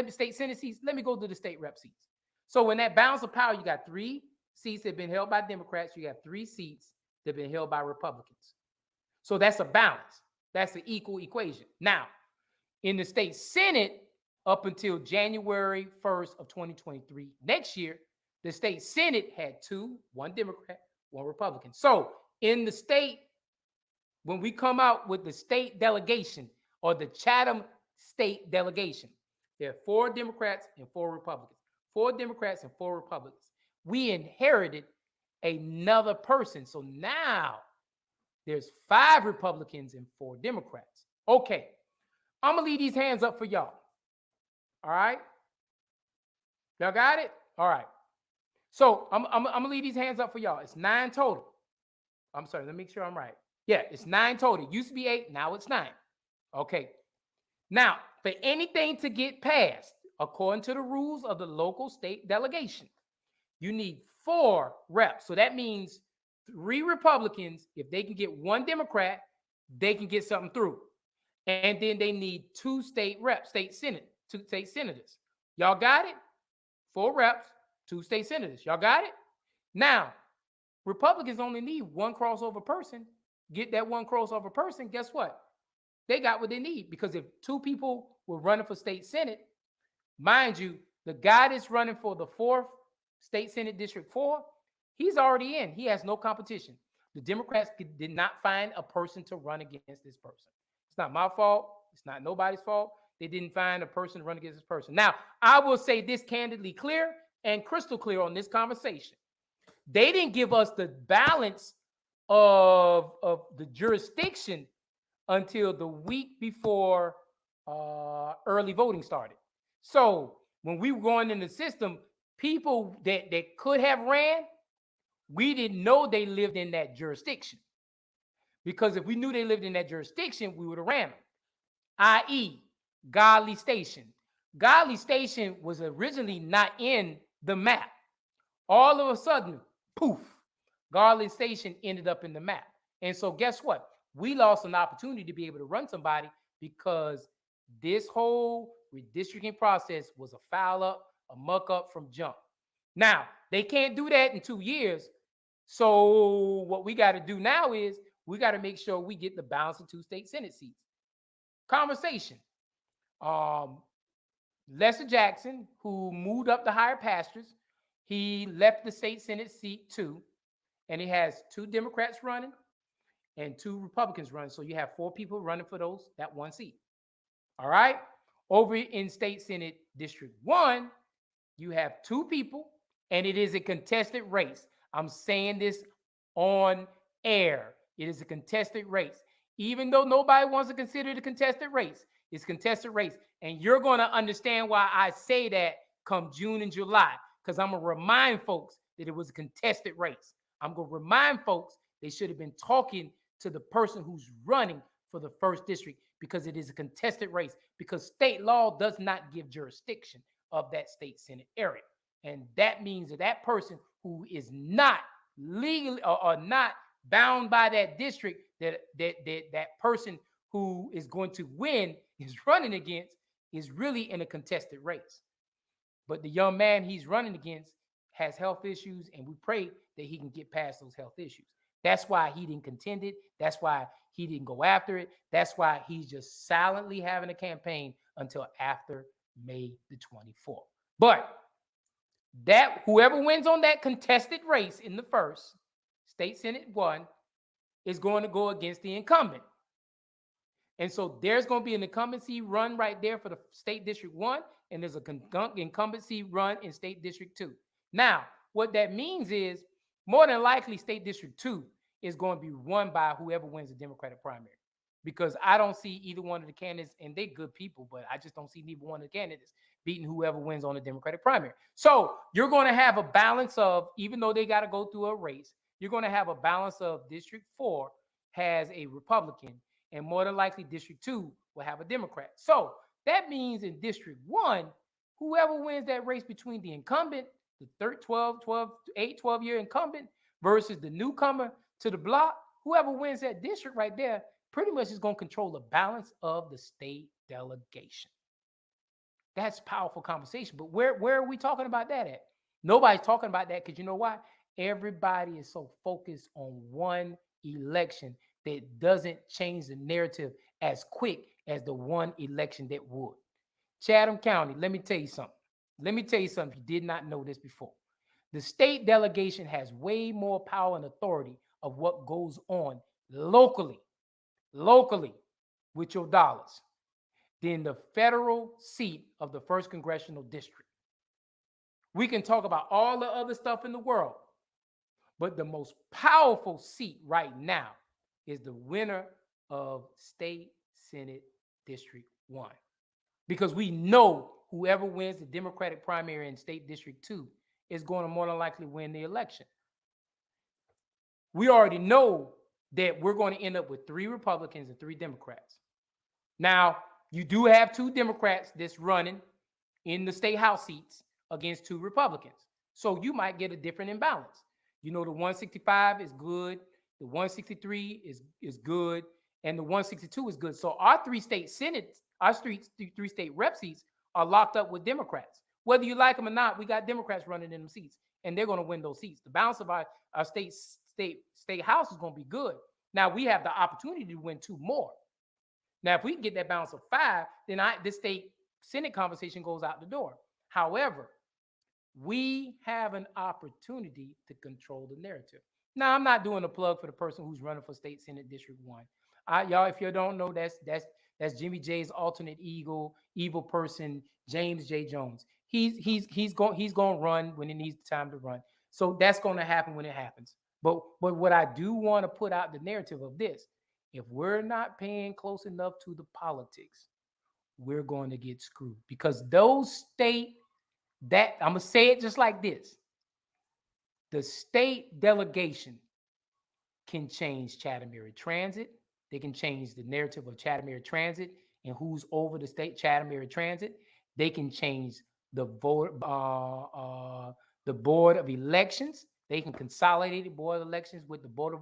state senate seats, let me go to the state rep seats. So in that balance of power, you got 3 seats that have been held by Democrats. You got 3 seats that have been held by Republicans. So that's a balance. That's an equal equation. Now, in the state Senate, up until January 1st of 2023, next year, the state Senate had 2, 1 Democrat, 1 Republican. So in the state, when we come out with the state delegation or the Chatham state delegation, there are 4 Democrats and 4 Republicans. 4 Democrats and 4 Republicans. We inherited another person. So now there's 5 Republicans and 4 Democrats. Okay, I'm going to leave these hands up for y'all. All right? Y'all got it? All right. So I'm going to leave these hands up for y'all. It's 9 total. I'm sorry, let me make sure I'm right. Yeah, it's 9 total. It used to be 8, now it's 9. Okay. Now, for anything to get passed, according to the rules of the local state delegation, you need 4 reps. So that means 3 Republicans, if they can get 1 Democrat, they can get something through. And then they need 2 state reps, 2 state senators. Y'all got it? 4 reps, 2 state senators. Y'all got it? Now, Republicans only need 1 crossover person. Get that 1 crossover person, guess what? They got what they need, because if 2 people were running for state senate, mind you, the guy that's running for the 4th state senate district 4, he's already in. He has no competition. The Democrats did not find a person to run against this person. It's not my fault. It's not nobody's fault. They didn't find a person to run against this person. Now, I will say this candidly clear and crystal clear on this conversation. They didn't give us the balance of the jurisdiction until the week before early voting started. So when we were going in the system, people that could have ran, we didn't know they lived in that jurisdiction. Because if we knew they lived in that jurisdiction, we would have ran them. I.e., Godly Station. Godly Station was originally not in the map. All of a sudden, poof, Godly Station ended up in the map. And so guess what? We lost an opportunity to be able to run somebody because this whole redistricting process was a foul up, a muck up from jump. Now, they can't do that in 2 years. So what we got to do now is we got to make sure we get the balance of 2 state senate seats. Conversation. Lester Jackson, who moved up the higher pastures, he left the state senate seat 2, and he has 2 Democrats running and 2 Republicans running. So you have 4 people running for that 1 seat. All right. Over in state senate district 1, you have 2 people, and it is a contested race. I'm saying this on air. It is a contested race. Even though nobody wants to consider it a contested race, it's a contested race. And you're going to understand why I say that come June and July, because I'm going to remind folks that it was a contested race. I'm going to remind folks they should have been talking to the person who's running for the 1st district, because it is a contested race, because state law does not give jurisdiction of that state senate area. And that means that that person who is not legally or not bound by that district that person who is going to win is running against is really in a contested race. But the young man he's running against has health issues, and we pray that he can get past those health issues. That's why he didn't contend it. That's why he didn't go after it. That's why he's just silently having a campaign until after May the 24th. But that whoever wins on that contested race in the 1st state senate 1 is going to go against the incumbent. And so there's going to be an incumbency run right there for the state district 1, and there's an incumbency run in state district 2. Now, what that means is more than likely state district 2 is going to be won by whoever wins the Democratic primary, because I don't see either one of the candidates, and they're good people, but I just don't see neither one of the candidates beating whoever wins on the Democratic primary. So you're going to have a balance of, even though they got to go through a race, you're going to have a balance of district 4 has a Republican, and more than likely district 2 will have a Democrat. So that means in district 1, whoever wins that race between the incumbent, the 12-year incumbent versus the newcomer to the block, whoever wins that district right there pretty much is going to control the balance of the state delegation. That's powerful conversation. But where are we talking about that at? Nobody's talking about that, because you know why? Everybody is so focused on one election that doesn't change the narrative as quick as the one election that would. Chatham County, let me tell you something. Let me tell you something if you did not know this before. The state delegation has way more power and authority of what goes on locally with your dollars than the federal seat of the 1st congressional district. We can talk about all the other stuff in the world, but the most powerful seat right now is the winner of state senate district 1, because we know whoever wins the Democratic primary in state district 2 is going to more than likely win the election. We already know that we're going to end up with 3 Republicans and 3 Democrats. Now, you do have 2 Democrats that's running in the state house seats against 2 Republicans. So you might get a different imbalance. You know, the 165 is good, the 163 is good, and the 162 is good. So our 3 state Senate, our 3 state rep seats are locked up with Democrats. Whether you like them or not, we got Democrats running in them seats, and they're going to win those seats. The balance of our state house is going to be good. Now we have the opportunity to win 2 more. Now, if we can get that balance of 5, then this state Senate conversation goes out the door. However, we have an opportunity to control the narrative. Now, I'm not doing a plug for the person who's running for state Senate District 1. Y'all, if you don't know, that's Jimmy J's alternate evil person, James J. Jones. He's going to run when it needs time to run. So that's going to happen when it happens. But what I do want to put out the narrative of this, if we're not paying close enough to the politics, we're going to get screwed, because those state that I'm gonna say it just like this: the state delegation can change Chatham Area Transit. They can change the narrative of Chatham Area Transit and who's over the state Chatham Area Transit. They can change the board of elections. They can consolidate the board of elections with the voter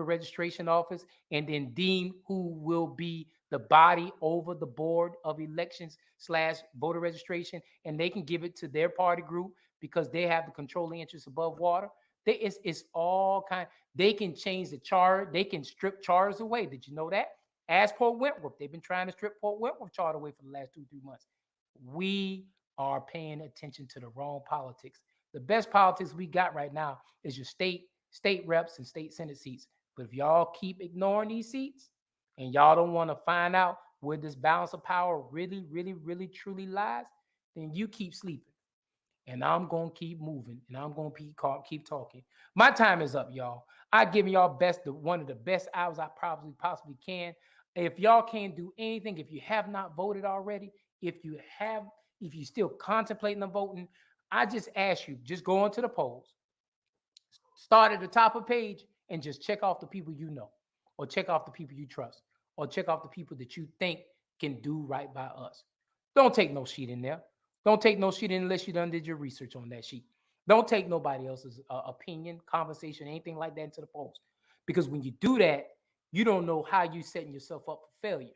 registration office, and then deem who will be the body over the board of elections / voter registration, and they can give it to their party group because they have the controlling interest above water. It's all kind. They can change the charter. They can strip charters away. Did you know that? As Port Wentworth, they've been trying to strip Port Wentworth charter away for the last 2-3 months. We are paying attention to the wrong politics. The best politics we got right now is your state reps and state Senate seats. But if y'all keep ignoring these seats and y'all don't want to find out where this balance of power really, really, really, truly lies, then you keep sleeping. And I'm going to keep moving, and I'm going to keep talking. My time is up, y'all. I give y'all one of the best hours I probably possibly can. If y'all can't do anything, if you have not voted already, if you still contemplating on voting, I just ask you, just go into the polls, start at the top of the page, and just check off the people you know, or check off the people you trust, or check off the people that you think can do right by us. Don't take no sheet in there. Don't take no sheet unless you done did your research on that sheet. Don't take nobody else's opinion, conversation, anything like that into the polls. Because when you do that, you don't know how you're setting yourself up for failure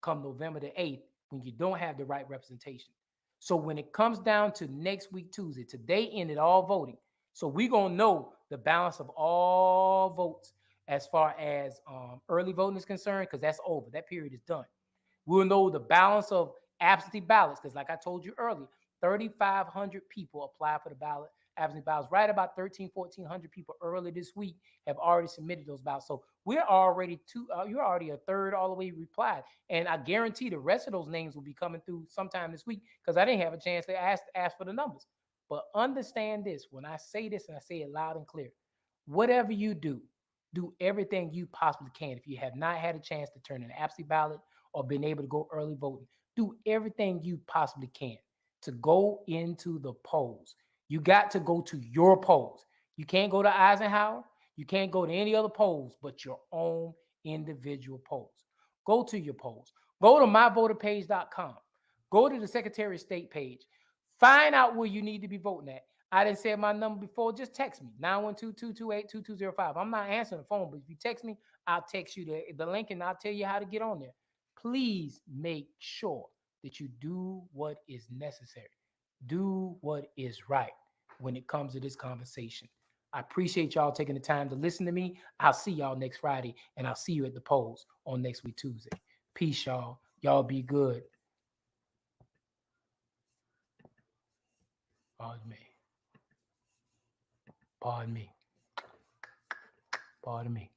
come November the 8th when you don't have the right representation. So when it comes down to next week, Tuesday, today ended all voting. So we're going to know the balance of all votes as far as early voting is concerned, because that's over. That period is done. We'll know the balance of absentee ballots, because like I told you earlier, 3,500 people apply for the ballot, absentee ballots. Right about 1,400 people early this week have already submitted those ballots. So we're already you're already a third all the way replied. And I guarantee the rest of those names will be coming through sometime this week, because I didn't have a chance to ask for the numbers. But understand this, when I say this, and I say it loud and clear, whatever you do everything you possibly can. If you have not had a chance to turn in an absentee ballot or been able to go early voting, do everything you possibly can to go into the polls. You got to go to your polls. You can't go to Eisenhower. You can't go to any other polls but your own individual polls. Go to your polls. Go to myvoterpage.com. Go to the Secretary of State page. Find out where you need to be voting at. I didn't say my number before. Just text me, 912-228-2205. I'm not answering the phone, but if you text me, I'll text you the link, and I'll tell you how to get on there. Please make sure that you do what is necessary. Do what is right when it comes to this conversation. I appreciate y'all taking the time to listen to me. I'll see y'all next Friday, and I'll see you at the polls on next week, Tuesday. Peace, y'all. Y'all be good. Pardon me. Pardon me. Pardon me.